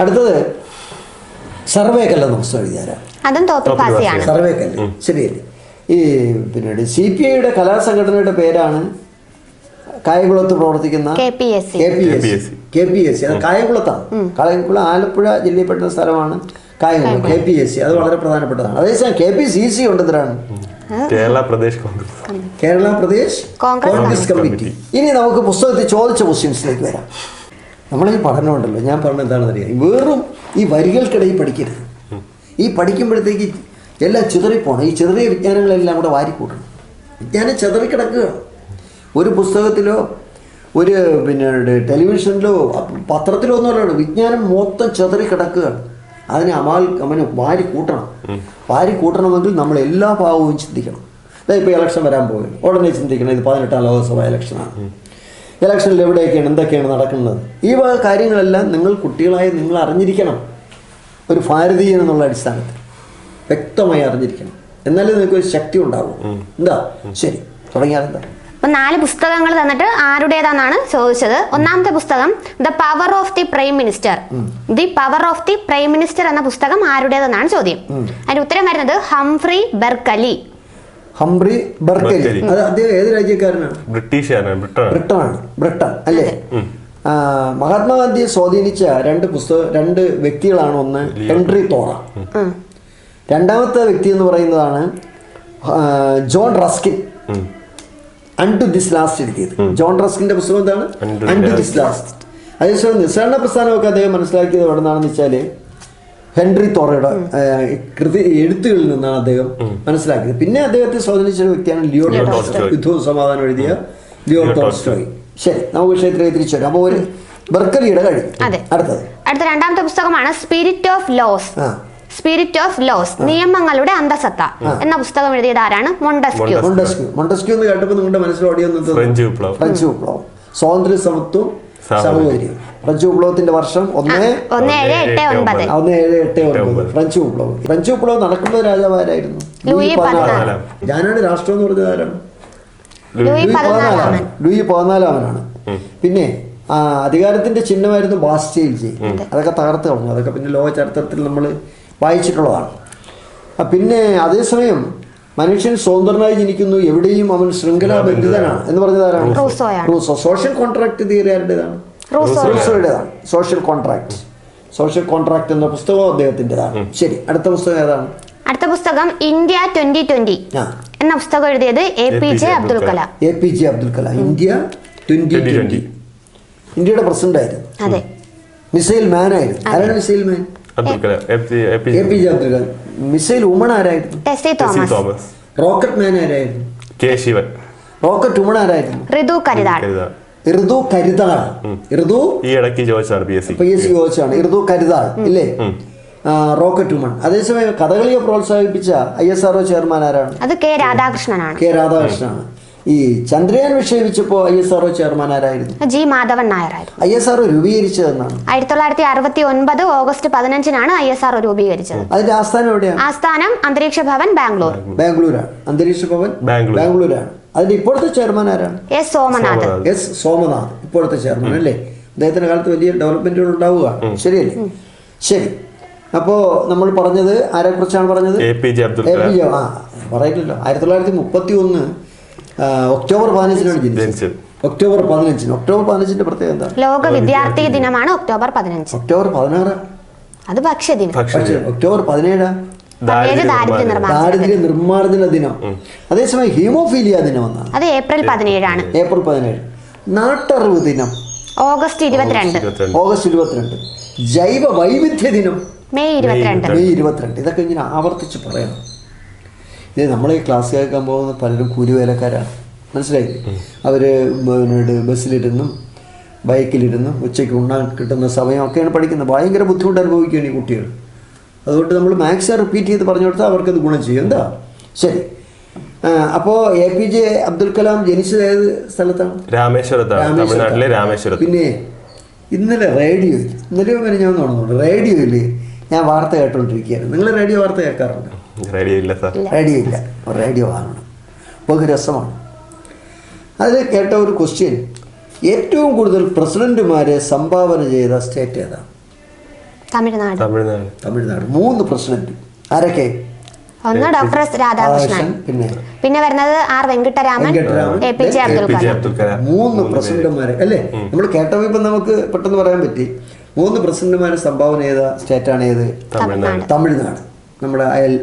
അടുത്തത് സർവേക്കൽ എന്ന പുസ്തകം എഴുതിയാരാണ്? സർവേക്കല്ല്. ശരിയല്ലേ? ഈ പിന്നീട് CPIയുടെ കലാസംഘടനയുടെ പേരാണ് കായംകുളത്ത് പ്രവർത്തിക്കുന്ന KPSC. അത് കായംകുളത്താണ്. കായംകുളം ആലപ്പുഴ ജില്ലയിൽപ്പെടുന്ന സ്ഥലമാണ് കായംകുളം. KPSC അത് വളരെ പ്രധാനപ്പെട്ടതാണ്. അതേസമയം KPCC ഉണ്ടെന്നാണ് കേരള പ്രദേശ് കോൺഗ്രസ് കമ്മിറ്റി. ഇനി നമുക്ക് പുസ്തകത്തിൽ ചോദിച്ച ക്വസ്റ്റ്യൻസിലേക്ക് വരാം. നമ്മളീ പഠനമുണ്ടല്ലോ, ഞാൻ പറഞ്ഞത് എന്താണെന്ന് അറിയാം, വെറും ഈ വരികൾക്കിടയിൽ പഠിക്കരുത്. ഈ പഠിക്കുമ്പോഴത്തേക്ക് എല്ലാം ചിതറിപ്പോണം. ഈ ചിതറിയ വിജ്ഞാനങ്ങളെല്ലാം കൂടെ വാരിക്കൂട്ടണം. വിജ്ഞാനം ചിതറിക്കിടക്കുകയാണ്. ഒരു പുസ്തകത്തിലോ ഒരു പിന്നെ ടെലിവിഷനിലോ പത്രത്തിലോ ഒന്നുമല്ലാണ്, വിജ്ഞാനം മൊത്തം ചിതറിക്കിടക്കുകയാണ്. അതിനെ വാരി കൂട്ടണമെങ്കിൽ നമ്മൾ എല്ലാ ഭാഗവും ചിന്തിക്കണം. ഇപ്പോൾ ഇലക്ഷൻ വരാൻ പോകുകയാണ്, ഉടനെ ചിന്തിക്കണം ഇത് 18ാം ലോക്സഭ ഇലക്ഷനാണ്. ഇലക്ഷനിൽ എവിടെയൊക്കെയാണ് എന്തൊക്കെയാണ് നടക്കുന്നത്, ഈ വക കാര്യങ്ങളെല്ലാം നിങ്ങൾ കുട്ടികളായി നിങ്ങൾ അറിഞ്ഞിരിക്കണം. ഒരു ഭാരതീയൻ എന്നുള്ള അടിസ്ഥാനത്തിൽ വ്യക്തമായി അറിഞ്ഞിരിക്കണം. എന്നാലേ നിങ്ങൾക്ക് ഒരു ശക്തി ഉണ്ടാവും. എന്താ ശരി തുടങ്ങിയാലെന്താ? 4 പുസ്തകങ്ങൾ തന്നിട്ട് ആരുടേതാണെന്നാണ് ചോദിച്ചത്. ഒന്നാമത്തെ പുസ്തകം the power of the prime minister. The power of the prime minister എന്ന പുസ്തകം ആരുടേതെന്നാണ് ചോദ്യം. അതിന്റെ ഉത്തരം വരുന്നത് ഹംഫ്രി ബർക്കലി. അത് അദ്ദേഹം ഏത് രാജ്യക്കാരനാണ്? ബ്രിട്ടൻ അല്ലേ? മഹാത്മാഗാന്ധിയെ സ്വാധീനിച്ച 2 വ്യക്തികളാണ്. ഒന്ന് ഹെൻറി തോറ. രണ്ടാമത്തെ വ്യക്തി എന്ന് പറയുന്നതാണ് John Ruskin. Unto this last എഴുതിയത്. ജോൺ റസ്കിന്റെ പുസ്തകം എന്താണ്? Unto this last. അതേസമയം നിസ്സഹരണ പ്രസ്ഥാനമൊക്കെ അദ്ദേഹം മനസ്സിലാക്കിയത് എവിടെ നിന്നാണെന്ന് വെച്ചാൽ ഹെൻറി തോറയുടെ എഴുത്തുകളിൽ നിന്നാണ് അദ്ദേഹം മനസ്സിലാക്കിയത്. പിന്നെ അദ്ദേഹത്തെ സ്വാധീനിച്ച വ്യക്തിയാണ് ലിയോ ടോൾസ്റ്റോയ്. യുദ്ധവും സമാധാനം എഴുതിയ ലിയോ ടോൾസ്റ്റോയ്. ശരി, നമുക്ക് വിഷയത്തിലേക്ക് തിരിച്ചു വരാം. അപ്പോൾ ഒരു ബർക്കലിയുടെ കഴിഞ്ഞു. അടുത്ത രണ്ടാമത്തെ പുസ്തകമാണ് സ്പിരിറ്റ് ഓഫ് ലോസ് നിയമങ്ങളുടെ അന്തസത്ത എന്ന പുസ്തകം എഴുതിയത് ആരാണ്? മൊണ്ടസ്ക്യൂ എന്ന് കേട്ടപ്പോൾ നിങ്ങളുടെ മനസ്സിലോടിയൊന്നും ഫ്രഞ്ച് വിപ്ലവം, സ്വാതന്ത്ര്യ സമത്വം, സഹോദര്യം. ഫ്രഞ്ച് വിപ്ലവത്തിന്റെ വർഷം 1789. ഫ്രഞ്ച് വിപ്ലവം നടക്കുമ്പോൾ രാജാവാരായിരുന്നു? ഞാനാണ് രാഷ്ട്രം എന്ന് പറഞ്ഞത് ആരാണ്? ലൂയി 14 പിന്നെ അധികാരത്തിന്റെ ചിഹ്നമായിരുന്നു ബാസ്റ്റൈൽ ജയിൽ. അതൊക്കെ തകർത്ത് കളഞ്ഞു. അതൊക്കെ പിന്നെ ലോക ചരിത്രത്തിൽ നമ്മൾ വായിച്ചിട്ടുള്ളതാണ്. പിന്നെ അതേസമയം മനുഷ്യൻ സ്വതന്ത്രനായി ജനിക്കുന്നു, എവിടെയും അവൻ ശൃംഖലാബന്ധിതനാണ് എന്ന് പറഞ്ഞതാരാണ്? റൂസോ. സോഷ്യൽ കോൺട്രാക്ട് തിയറി ആരുടേതാണ്? റൂസോയുടേതാണ്. സോഷ്യൽ കോൺട്രാക്ട് എന്ന പുസ്തകം അദ്ദേഹത്തിൻ്റെതാണ്. ശരി, അടുത്ത പുസ്തകം ഏതാണ്? അടുത്ത പുസ്തകം ഇന്ത്യ 2020 എന്ന പുസ്തകം എഴുതിയത് APJ അബ്ദുൽ കലാം. ഇന്ത്യ 2020. ഇന്ത്യയുടെ പ്രസിഡന്റ് ആയിരുന്നു. അതെ, മിസൈൽ മാൻ ആയിരുന്നു. ആരാണ് മിസൈൽ മാൻ? APJ Abdul Kalam. Missile woman ആരായിരുന്നു? ടെസ്സി തോമസ്. റോക്കറ്റ് മാൻ ആരായിരുന്നു? ശിവൻ. റോക്കറ്റ് വുമൺ ആരായിരുന്നു? ഋതു കരുതാൾ. ഈ ഇടയ്ക്ക് ചോദിച്ചാണ് PSC ചോദിച്ചാണ്. ഋതു കരുതാൾ ഇല്ലേ? Rocket woman. അതേസമയം കഥകളിയെ പ്രോത്സാഹിപ്പിച്ച ISRO ചെയർമാൻ ആരാണ്? അത് K. രാധാകൃഷ്ണനാണ്. ഈ ചന്ദ്രയാൻ വിക്ഷേപിച്ചപ്പോൾ ISRO ചെയർമാൻ ആരായിരുന്നു? G. മാധവൻ നായരായിരുന്നു. ISRO രൂപീകരിച്ചതെന്നാണ് 1969 ഓഗസ്റ്റ് 15-നാണ് ISRO രൂപീകരിച്ചത്. അതിന്റെ ആസ്ഥാനം എവിടെയാണ്? ആസ്ഥാനം അന്തരീക്ഷ ഭവൻ, ബാംഗ്ലൂർ. ബാംഗ്ലൂരാണ്. അന്തരീക്ഷ ഭവൻ ബാംഗ്ലൂരാണ്. അതിന്റെ ഇപ്പോഴത്തെ ചെയർമാൻ ആരാണ്? S. സോമനാഥ്. സോമനാഥ് ഇപ്പോഴത്തെ ചെയർമാൻ അല്ലേ? അദ്ദേഹത്തിന്റെ കാലത്ത് വലിയ ഡെവലപ്മെന്റുകൾ ഉണ്ടാവുക. ശരിയല്ലേ? ശരി. അപ്പോ നമ്മൾ പറഞ്ഞത് ആരെ കുറിച്ചാണ് പറഞ്ഞത്? APJ അബ്ദുൽ പറയില്ലല്ലോ. 1931 ഒക്ടോബർ 15-നാണ് ജനിച്ചത്. ഒക്ടോബർ 15ന്റെ പ്രത്യേകത എന്താ? ലോക വിദ്യാർത്ഥി ദിനമാണ് ഒക്ടോബർ 15. ഒക്ടോബർ 16 അത് ഭക്ഷ്യദിനം. ഒക്ടോബർ 17 ദാരിദ്ര്യ നിർമ്മാർജ്ജന ദിനം. അതേസമയം ഹീമോഫീലിയ ദിനം എന്നാണ്. അത് ഏപ്രിൽ 17 ഏപ്രിൽ 17. നാട്ടറിവ് ദിനം ഓഗസ്റ്റ് 22. ജൈവ വൈവിധ്യ ദിനം മെയ് 22. ഇതൊക്കെ ഇങ്ങനെ ആവർത്തിച്ച് പറയണം. ഇത് നമ്മളെ ക്ലാസ് കേൾക്കാൻ പോകുന്ന പലരും കൂലിവേലക്കാരാണ്. മനസ്സിലായില്ലേ? അവര് ബസ്സിലിരുന്നും ബൈക്കിലിരുന്നും ഉച്ചയ്ക്ക് ഉണ്ണാൻ കിട്ടുന്ന സമയമൊക്കെയാണ് പഠിക്കുന്നത്. ഭയങ്കര ബുദ്ധിമുട്ട് അനുഭവിക്കുകയാണ് ഈ കുട്ടികൾ. അതുകൊണ്ട് നമ്മൾ മാക്സ് റിപ്പീറ്റ് ചെയ്ത് പറഞ്ഞു കൊടുത്താൽ അവർക്കത് ഗുണം ചെയ്യും. എന്താ? ശരി. അപ്പോൾ APJ അബ്ദുൽ കലാം ജനിച്ചത് ഏത് സ്ഥലത്താണ്? രാമേശ്വരത്താണ്. പിന്നെ ഇന്നലെ റേഡിയോയിൽ, ഇന്നലെയോ വരെ ഞാൻ തോന്നുന്നുണ്ട്, റേഡിയോയിൽ ഞാൻ വാർത്ത കേട്ടോണ്ടിരിക്കുകയാണ്. നിങ്ങൾ റേഡിയോ വാർത്ത കേൾക്കാറുണ്ട്? റേഡിയോ ഇല്ല. റേഡിയോ വാങ്ങണം. നമുക്ക് രസമാണ്. അതിൽ കേട്ട ഒരു ക്വസ്റ്റ്യൻ, ഏറ്റവും കൂടുതൽ പ്രസിഡന്റുമാരെ സംഭാവന ചെയ്ത സ്റ്റേറ്റ് ഏതാണ്? തമിഴ്നാട്. 3 പ്രസിഡന്റ്. ആരൊക്കെ? ഒന്ന് ഡോക്ടർ രാധാകൃഷ്ണൻ, പിന്നെ വരുന്നത് R. വെങ്കിട്ടരാമൻ, APJ അബ്ദുൽ കലാം. 3 പ്രസിഡന്റുമാരെ അല്ലേ? നമ്മൾ കേട്ടപ്പോൾ ഇപ്പം നമുക്ക് പെട്ടെന്ന് പറയാൻ പറ്റി. 3 പ്രസിഡന്റുമാരെ സംഭാവന ചെയ്ത സ്റ്റേറ്റാണ് ഏത്? തമിഴ്നാട്. നമ്മുടെ അയൽ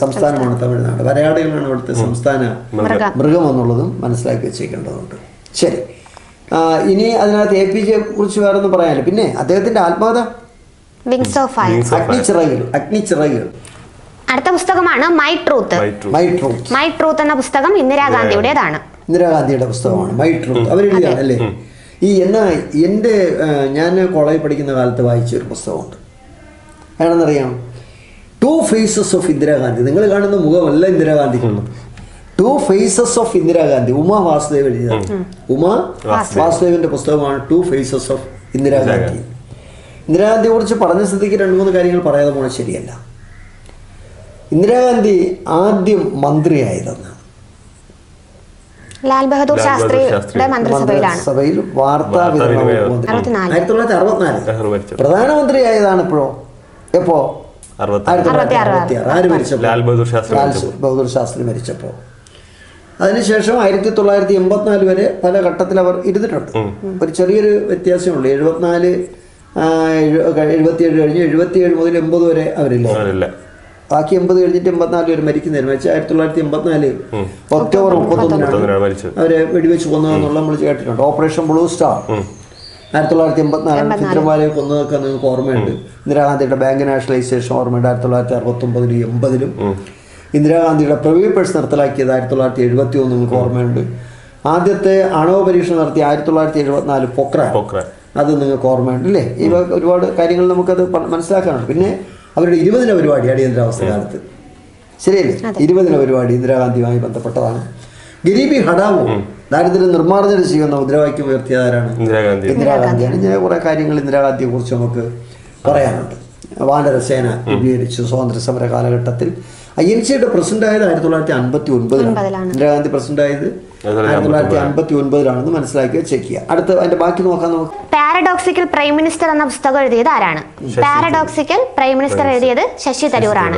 സംസ്ഥാനമാണ് തമിഴ്നാട്. വരയാടുകളാണ് അവിടുത്തെ സംസ്ഥാന മൃഗം എന്നുള്ളതും മനസ്സിലാക്കി വെച്ചേക്കേണ്ടതുണ്ട്. ശരി. ഇനി അതിനകത്ത് APJ കുറിച്ച് വേറെ ഒന്നും പറയാനില്ല. പിന്നെ അദ്ദേഹത്തിന്റെ ആത്മകഥ വിങ്സ് ഓഫ് ഫയർ, അഗ്നിച്ചിറകുകൾ. അടുത്ത പുസ്തകമാണ് മൈ ട്രൂത്ത്. മൈ ട്രൂത്ത് എന്ന പുസ്തകം ഇന്ദിരാഗാന്ധിയുടേതാണ്. ഇന്ദിരാഗാന്ധിയുടെ പുസ്തകമാണ് മൈ ട്രൂത്ത്. അവരെഴുതിയാണ് അല്ലേ? ഞാൻ കോളേജിൽ പഠിക്കുന്ന കാലത്ത് വായിച്ചൊരു പുസ്തകമുണ്ട്. ഏതാണെന്നറിയാം? 2 ഫേസസ് ഓഫ് ഇന്ദിരാഗാന്ധി. നിങ്ങൾ കാണുന്ന മുഖമല്ല ഇന്ദിരാഗാന്ധിക്കുള്ളത്. 2 ഫേസസ് ഓഫ് ഇന്ദിരാഗാന്ധി. ഉമാ വാസുദേവ് എഴുതിയതാണ്. ഉമാ വാസുദേവിന്റെ പുസ്തകമാണ് 2 ഫേസസ് ഓഫ് ഇന്ദിരാഗാന്ധി. ഇന്ദിരാഗാന്ധിയെ കുറിച്ച് പറഞ്ഞ സ്ഥിതിക്ക് 2-3 കാര്യങ്ങൾ പറയാതെ പോണത് ശരിയല്ല. ഇന്ദിരാഗാന്ധി ആദ്യം മന്ത്രിയായതെന്നാണ്. ലാൽ ബഹദൂർ ശാസ്ത്രിയുടെ മന്ത്രിസഭയിൽ വാർത്താ വിതരണ 1964. പ്രധാനമന്ത്രിയായതാണ് എപ്പോ? 1966. ആര് മരിച്ചപ്പോൾ? ലാൽ ബഹദൂർ ശാസ്ത്രി മരിച്ചപ്പോൾ. അതിനുശേഷം 1984 വരെ പല ഘട്ടത്തിൽ അവർ ഇരുന്നിട്ടുണ്ട്. ഒരു ചെറിയൊരു വ്യത്യാസമുള്ളൂ. 77 കഴിഞ്ഞ് 77 മുതൽ 80 വരെ അവരില്ല. ബാക്കി 80 കഴിഞ്ഞിട്ട് 84 വരെ മരിക്കുന്നതിന് വെച്ചാൽ 1984 ഒക്ടോബർ 31 അവരെ വെടിവെച്ച് കൊന്നതെന്നുള്ള നമ്മൾ കേട്ടിട്ടുണ്ട്. ഓപ്പറേഷൻ ബ്ലൂ സ്റ്റാർ 1984 ചിത്രമാലയെ കൊന്നതൊക്കെ നിങ്ങൾക്ക് ഓർമ്മയുണ്ട്. ഇന്ദിരാഗാന്ധിയുടെ ബാങ്ക് നാഷണലൈസേഷൻ ഓർമ്മയുണ്ട്. 1969 80 ഇന്ദിരാഗാന്ധിയുടെ പ്രിവി നിർത്തലാക്കിയത് 1971 നിങ്ങൾക്ക് ഓർമ്മയുണ്ട്. ആദ്യത്തെ ആണവ പരീക്ഷണം നടത്തി 1974 പൊക്രാൻ, അത് നിങ്ങൾക്ക് ഓർമ്മയുണ്ട് അല്ലേ? ഈ ഒരുപാട് കാര്യങ്ങൾ നമുക്കത് മനസ്സിലാക്കാനുണ്ട്. പിന്നെ അവരുടെ 20 പരിപാടി അടിയന്തരാവസ്ഥ കാലത്ത്, ശരിയല്ലേ? 20 പരിപാടി ഇന്ദിരാഗാന്ധിയുമായി ബന്ധപ്പെട്ടതാണ്. ഗരീബി ഹഠാവോ, ദാരിദ്ര്യ നിർമ്മാർജ്ജനം ചെയ്യുന്ന മുദ്രാവാക്യം ഉയർത്തിയതാരാണ്? ഇന്ദിരാഗാന്ധിയാണ്. ഇങ്ങനെ കുറെ കാര്യങ്ങൾ ഇന്ദിരാഗാന്ധിയെ കുറിച്ച് നമുക്ക് പറയാനുണ്ട്. വാനരസേന രൂപീകരിച്ചു സ്വാതന്ത്ര്യ സമര കാലഘട്ടത്തിൽ. INCയുടെ പ്രസിഡന്റ് ആയത് 1959. ഇന്ദിരാഗാന്ധി പ്രസിഡന്റ് ആയത് 1959 മനസ്സിലാക്കി ചെക്ക് ചെയ്യുക. അടുത്ത അതിന്റെ ബാക്കി നോക്കാം നമുക്ക്. പാരഡോക്സിക്കൽ പ്രൈം മിനിസ്റ്റർ എന്ന പുസ്തകം എഴുതിയത് ആരാണ്? പാരഡോക്സിക്കൽ പ്രൈം മിനിസ്റ്റർ എഴുതിയത് ശശി തരൂറാണ്.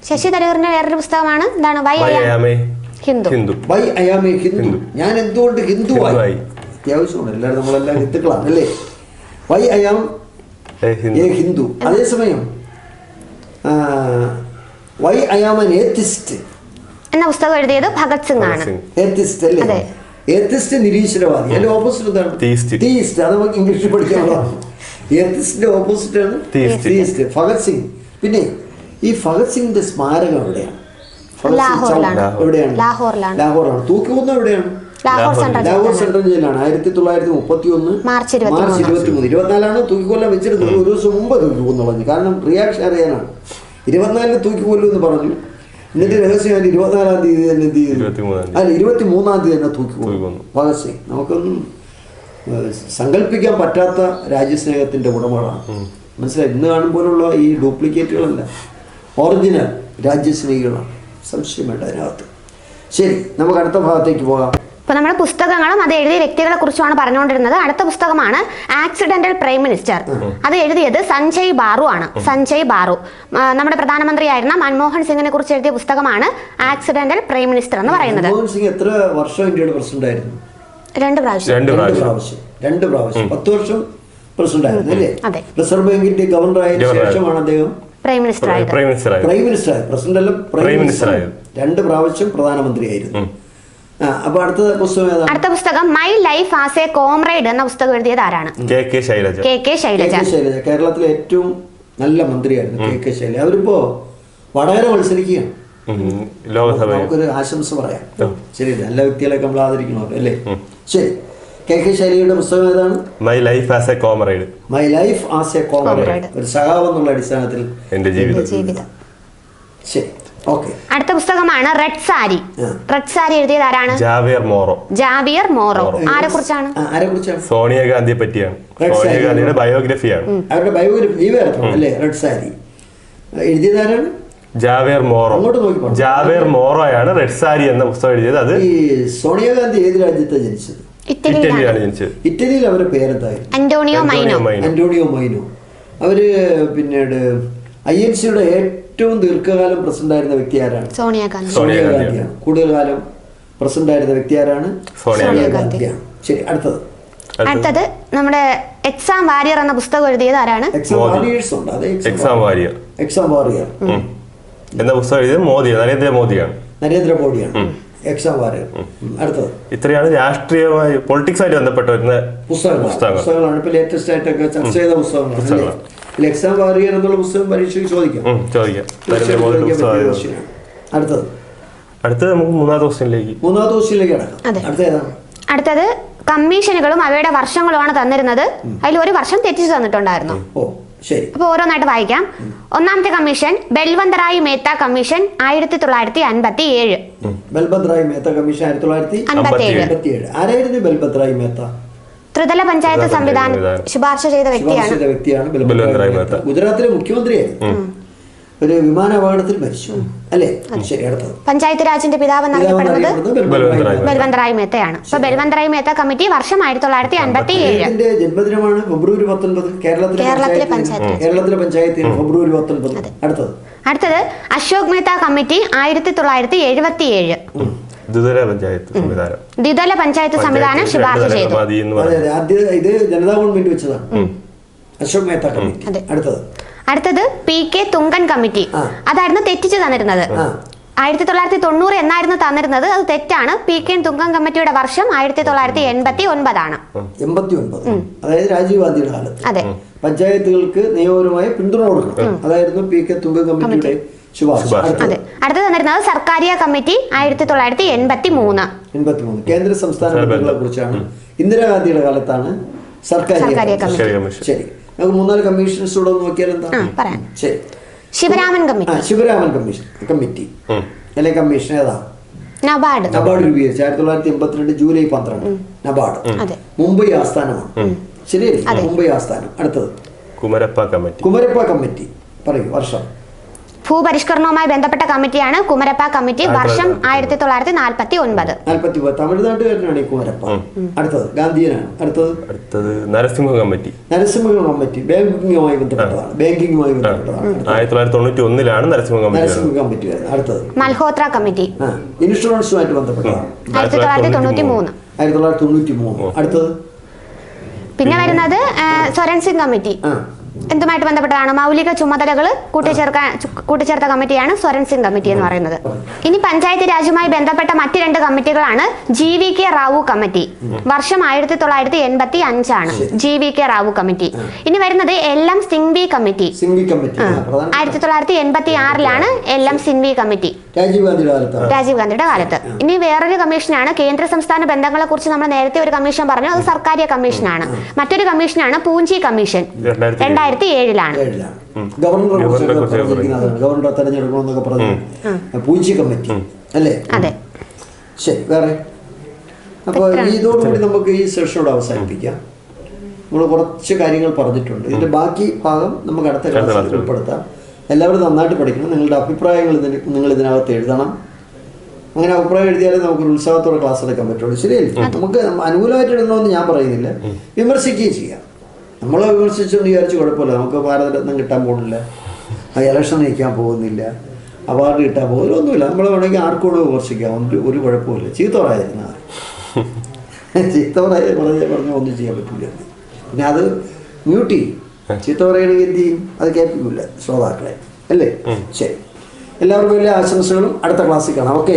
ശശി തരൂറിന്റെ വേറൊരു പുസ്തകമാണ് എന്താണ്? Why I am a Hindu. ഞാൻ എന്തുകൊണ്ട് ഹിന്ദുവായി? അത്യാവശ്യമാണ്. എല്ലാവരും നമ്മളെല്ലാം ഹിന്ദുക്കളാണ് അല്ലേ? Why I am a Hindu. അതേസമയം why I am an atheist എന്ന പുസ്തകം എഴുതിയത് ഭഗത് സിംഗ് ആണ്. ഏത്തിസ്റ്റ് അല്ലേ? ഏത്തിസ്റ്റ് നിരീശ്വരവാദി. അതിന്റെ ഓപ്പോസിറ്റ് എന്താണ്? തീയിസ്റ്റ്. അത് നമുക്ക് ഇംഗ്ലീഷിൽ പഠിക്കാനുള്ളതാണ്. ഏത്തിസ്റ്റിന്റെ ഓപ്പോസിറ്റ് ആണ് തീയിസ്റ്റ്. ഭഗത് സിംഗ്. പിന്നെ ഈ ഭഗത് സിംഗിന്റെ സ്മാരകം എവിടെയാണ്? ലാഹോറാണ്. തൂക്കിക്കൊന്ന എവിടെയാണ്? ലാഹോർ സെൻട്രൽ ജയിലാണ്. 1931 മാർച്ച് 23. 24 തൂക്കിക്കൊല്ലാൻ വെച്ചിരുന്നത്. ഒരു ദിവസം മുമ്പ് തൂക്കിക്കൊന്നു പറഞ്ഞു. കാരണം റിയാക്ഷൻ അറിയാനാണ്. 24 തൂക്കിക്കൊല്ലു എന്ന് പറഞ്ഞു. എന്നിട്ട് രഹസ്യമായിട്ട് 24-ാം തീയതി തന്നെ എന്ത് ചെയ്തു? അല്ല 23-ാം തീയതി തന്നെ തൂക്കി ഭഗത് സിംഗ്. നമുക്കൊന്നും സങ്കല്പിക്കാൻ പറ്റാത്ത രാജ്യസ്നേഹത്തിന്റെ ഉടമകളാണ്. മനസ്സിലായി? ഇന്ന് കാണുമ്പോലുള്ള ഈ ഡ്യൂപ്ലിക്കേറ്റുകളല്ല, ഒറിജിനൽ രാജ്യസ്നേഹികളാണ്. സംശയം വേണ്ട അതിനകത്ത്. ശരി, നമുക്ക് അടുത്ത ഭാഗത്തേക്ക് പോകാം. ഇപ്പൊ നമ്മുടെ പുസ്തകങ്ങളും അത് എഴുതിയ വ്യക്തികളെ കുറിച്ചാണ് പറഞ്ഞുകൊണ്ടിരുന്നത്. അടുത്ത പുസ്തകമാണ് ആക്സിഡന്റൽ പ്രൈം മിനിസ്റ്റർ. അത് എഴുതിയത് സഞ്ജയ് ബാറു ആണ്. സഞ്ജയ് ബാറു നമ്മുടെ പ്രധാനമന്ത്രിയായിരുന്ന മൻമോഹൻ സിംഗിനെ കുറിച്ച് എഴുതിയ പുസ്തകമാണ് ആക്സിഡന്റൽ പ്രൈം മിനിസ്റ്റർ എന്ന് പറയുന്നത്. മൻമോഹൻ സിംഗ് എത്ര വർഷം ഇന്ത്യയുടെ പ്രസിഡന്റ് ആയിരുന്നു? 2 പ്രാവശ്യം. 2 പ്രാവശ്യം 10 വർഷം പ്രസിഡന്റ് ആയിരുന്നു അല്ലേ? അതെ. റിസർവ് ബാങ്കിന്റെ ഗവർണർ ആയതിനു ശേഷമാണ് അദ്ദേഹം പ്രൈം മിനിസ്റ്റർ ആയത്. പ്രൈം മിനിസ്റ്റർ ആയത്. പ്രസിഡന്റ് അല്ല, പ്രൈം മിനിസ്റ്റർ ആയത്. 2 പ്രാവശ്യം പ്രധാനമന്ത്രിയായിരുന്നു. അപ്പൊ അടുത്ത പുസ്തകം my life as A comrade എന്ന പുസ്തകം എഴുതിയത് ആരാണ്? കെ ശൈലജ. കേരളത്തിലെ ഏറ്റവും നല്ല മന്ത്രിയായിരുന്നു കെ ശൈലജ. അവരിപ്പോ വടകര മത്സരിക്കുകയാണ്. നമുക്കൊരു ആശംസ പറയാം. ശരി, നല്ല വ്യക്തികളൊക്കെ നമ്മൾ ആദരിക്കണമല്ലോ അല്ലേ? ശരി, കെ ശൈലജയുടെ പുസ്തകം ഏതാണ്? My life as A comrade. My life as A comrade, ഒരു സഖാവ് എന്നുള്ള അടിസ്ഥാനത്തിൽ എന്റെ ജീവിതം. ശരി, ഓക്കെ. അടുത്ത പുസ്തകമാണ് റെഡ് സാരി. റെഡ് സാരി എഴുതിയത് ആരാണ്? ജാവിയർ മോറോ. ആരെ കുറിച്ചാണ്? സോണിയാഗാന്ധിയെ പറ്റിയാണ്. സോണിയാഗാന്ധിയുടെ ബയോഗ്രഫിയാണ്. അവരുടെ ബയോഗ്രഫി അല്ലേ? റെഡ് സാരി എഴുതിയത് ആരാണ്? ജാവേർ മോറോയാണ് റെഡ് സാരി എന്ന പുസ്തകം എഴുതിയത്. അത് ഈ സോണിയാഗാന്ധി ഏത് രാജ്യത്താണ് ജനിച്ചത്? ഇറ്റലിയിലാണ് ജനിച്ചത്. ഇറ്റലിയിൽ അവരുടെ പേരെന്തായിരുന്നു? അന്റോണിയോ മൈനോ. അവര് പിന്നീട് INCയുടെ ഏറ്റവും ദീർഘകാലം പ്രസിഡന്റ് ആയിരുന്ന വ്യക്തി ആരാണ്? സോണിയാഗാന്ധിയാണ്. കൂടുതൽ കാലം പ്രസിഡന്റ് ആയിരുന്ന വ്യക്തി ആരാണ്? സോണിയാഗാന്ധിയാണ്. ശരി, അടുത്തത് നമ്മുടെ എക്സാം വാരിയർ എന്ന പുസ്തകം എഴുതിയത് ആരാണ്? എക്സാം വാരിയർ എന്ന പുസ്തകം എഴുതിയത് നരേന്ദ്രമോദിയാണ്. എക്സാം വാരിയർ. അടുത്തത് ഇത്രയാണ് രാഷ്ട്രീയമായി പൊളിറ്റിക്സുമായിട്ട് ബന്ധപ്പെട്ട വരുന്ന പുസ്തകങ്ങളാണ്. ഇപ്പൊ ലേറ്റസ്റ്റ് ആയിട്ടൊക്കെ ചർച്ച ചെയ്ത പുസ്തകങ്ങളാണ്. എക്സാം വാരിയർ എന്നുള്ള പുസ്തകം പരീക്ഷയ്ക്ക് ചോദിക്കാം. അടുത്തത് നമുക്ക് മൂന്നാമത്തെ ക്വസ്റ്റ്യനിലേക്ക് കടക്കാം. അടുത്തത് കമ്മീഷനുകളും അവയുടെ വർഷങ്ങളുമാണ് തന്നിരുന്നത്. അതിൽ ഒരു വർഷം തെറ്റിച്ചു തന്നിട്ടുണ്ടായിരുന്നു. അപ്പൊ ഓരോന്നായിട്ട് വായിക്കാം. ഒന്നാമത്തെ commission Balwantrai Mehta commission 1957. Balwantrai Mehta commission 1957. ആരായിരുന്നു ബൽവന്തറായി മേത്ത? ത്രിതല പഞ്ചായത്ത് സംവിധാനം ശുപാർശ ചെയ്ത വ്യക്തിയാണ് ബൽവന്തറായി മേത്ത. ഗുജറാത്തിലെ മുഖ്യമന്ത്രിയായിരുന്നു. ഒരു വിമാന അപകടത്തിൽ മരിച്ചു അല്ലേ? ശരി, അടുത്തത് പഞ്ചായത്ത് രാജിന്റെ പിതാവ് എന്നറിയപ്പെടുന്നത് ബൽവന്തറായി മേത്തയാണ്. അപ്പൊ ബൽവന്തറായി മേത്ത കമ്മിറ്റി വർഷം 1957. ജന്മദിനമാണ് ഫെബ്രുവരി 19. കേരളത്തിലെ പഞ്ചായത്തിൽ ഫെബ്രുവരി 19. അടുത്തത് അശോക് മേത്ത കമ്മിറ്റി 1977. ദ്വിതല പഞ്ചായത്ത് സംവിധാനം ശുപാർശ ചെയ്തു. ഇത് ജനതാ ഗവൺമെന്റ് വെച്ചതാണ് അശോക് മേത്ത കമ്മിറ്റി. അടുത്തത് PK തുങ്കൻ കമ്മിറ്റി. അതായിരുന്നു തെറ്റിച്ച് തന്നിരുന്നത്. 1990 എന്നായിരുന്നു തന്നിരുന്നത്. അത് തെറ്റാണ്. PK തുങ്കൻ കമ്മിറ്റിയുടെ വർഷം 1989 ആണ്. അതായത് രാജീവ് ഗാന്ധിയുടെ കാലത്ത്. അതെ. പഞ്ചായത്തുകൾക്ക് നിയമപരമായ പിന്തുണ കൊടുക്കണം. അതായിരുന്നു PK തുങ്കൻ കമ്മിറ്റിയുടെ ശുപാർശ. അതെ. അടുത്ത് തന്നിരുന്നത് സർക്കാരിയ കമ്മിറ്റി 1983. കേന്ദ്ര സംസ്ഥാന ബന്ധങ്ങളെ കുറിച്ചാണ്. ഇന്ദിരാഗാന്ധിയുടെ കാലത്താണ് സർക്കാരിയ കമ്മിറ്റി. ശരി, നമുക്ക് 3-4 കമ്മീഷൻസ് കൂടെ നോക്കിയാൽ എന്താ? ശരി, ശിവരാമൻ കമ്മിറ്റി അല്ലെ? കമ്മീഷൻ ഏതാ? നബാർഡ് രൂപീകരിച്ചു 1982 ജൂലൈ 12. നബാർഡ് മുംബൈ ആസ്ഥാനമാണ്. ശരിയല്ലേ? മുംബൈ ആസ്ഥാനം. അടുത്തത് കുമരപ്പ കമ്മിറ്റി. പറയൂ വർഷം. ഭൂപരിഷ്കരണവുമായി ബന്ധപ്പെട്ട കമ്മിറ്റിയാണ് കുമരപ്പ കമ്മിറ്റി. വർഷം 1949. തമിഴ്നാട്ടുകാരനാണ് ഈ കുമരപ്പ. അടുത്തത് ഗാന്ധിയനാണ്. അടുത്തത് നരസിംഹ കമ്മിറ്റി. ബാങ്കിങ്ങുമായി ബന്ധപ്പെട്ടതാണ്. 1991 നരസിംഹ കമ്മിറ്റി. അടുത്തത് മൽഹോത്ര കമ്മിറ്റി. ഇൻഷുറൻസുമായിട്ട് ബന്ധപ്പെട്ടതാണ്. 1993. അടുത്തത് പിന്നെ വരുന്നത് സ്വരൺ സിംഗ് കമ്മിറ്റി. എന്തുമായിട്ട് ബന്ധപ്പെട്ടതാണ്? മൗലിക ചുമതലകൾ കൂട്ടിച്ചേർത്ത കമ്മിറ്റിയാണ് സ്വരൺ സിംഗ് കമ്മിറ്റി എന്ന് പറയുന്നത്. ഇനി പഞ്ചായത്ത് രാജുമായി ബന്ധപ്പെട്ട മറ്റ് 2 കമ്മിറ്റികളാണ് GVK റാവു കമ്മിറ്റി. വർഷം 1985 ആണ് GVK റാവു കമ്മിറ്റി. ഇനി വരുന്നത് LM Singhvi committee. 1986 LM Singhvi committee. Rajiv ഗാന്ധിയുടെ കാലത്ത്. ഇനി വേറൊരു കമ്മീഷനാണ് കേന്ദ്ര സംസ്ഥാന ബന്ധങ്ങളെ കുറിച്ച് നമ്മൾ നേരത്തെ ഒരു കമ്മീഷൻ പറഞ്ഞു, അത് സർക്കാരിയ കമ്മീഷനാണ്. മറ്റൊരു കമ്മീഷനാണ് പൂഞ്ചി കമ്മീഷൻ, 2007 ഗവർണർ തെരഞ്ഞെടുക്കണമെന്നൊക്കെ പറഞ്ഞു പൂഞ്ചി കമ്മിറ്റി അല്ലേ? അതെ. ശരി, വേറെ. അപ്പോൾ ഇതോടുകൂടി നമുക്ക് ഈ സെഷനോട് അവസാനിപ്പിക്കാം. നമ്മൾ കുറച്ച് കാര്യങ്ങൾ പറഞ്ഞിട്ടുണ്ട്. ഇതിന്റെ ബാക്കി ഭാഗം നമുക്ക് അടുത്ത ക്ലാസ്സിൽ ഉൾപ്പെടുത്താം. എല്ലാവരും നന്നായിട്ട് പഠിക്കണം. നിങ്ങളുടെ അഭിപ്രായങ്ങൾ നിങ്ങൾ ഇതിനകത്ത് എഴുതണം. അങ്ങനെ അഭിപ്രായം എഴുതിയാലേ നമുക്കൊരു ഉത്സാഹത്തോടെ ക്ലാസ് എടുക്കാൻ പറ്റുള്ളൂ. ശരിയല്ലേ? നമുക്ക് അനുകൂലമായിട്ട് എഴുതണമെന്ന് ഞാൻ പറയുന്നില്ല, വിമർശിക്കുകയും ചെയ്യാം. നമ്മളെ വിമർശിച്ചെന്ന് വിചാരിച്ച് കുഴപ്പമില്ല. നമുക്ക് ഭാരതരത്നം കിട്ടാൻ പോകുന്നില്ല, ഇലക്ഷൻ നയിക്കാൻ പോകുന്നില്ല, അവാർഡ് കിട്ടാൻ പോകുന്നില്ല, ഒന്നുമില്ല. നമ്മൾ വേണമെങ്കിൽ ആർക്കൂടെ വിമർശിക്കാം, ഒരു കുഴപ്പമില്ല. ചീത്ത പറയാതിരുന്ന ചീത്ത പറഞ്ഞാൽ ഒന്നും ചെയ്യാൻ പറ്റില്ല. പിന്നെ അത് മ്യൂട്ട് ചെയ്യും. ചീത്ത പറയുകയാണെങ്കിൽ എന്ത് ചെയ്യും? അത് കേൾപ്പിക്കില്ല ശ്രോതാക്കളെ, അല്ലേ? ശരി, എല്ലാവർക്കും വലിയ ആശംസകളും. അടുത്ത ക്ലാസ്സിൽ കാണാം. ഓക്കെ.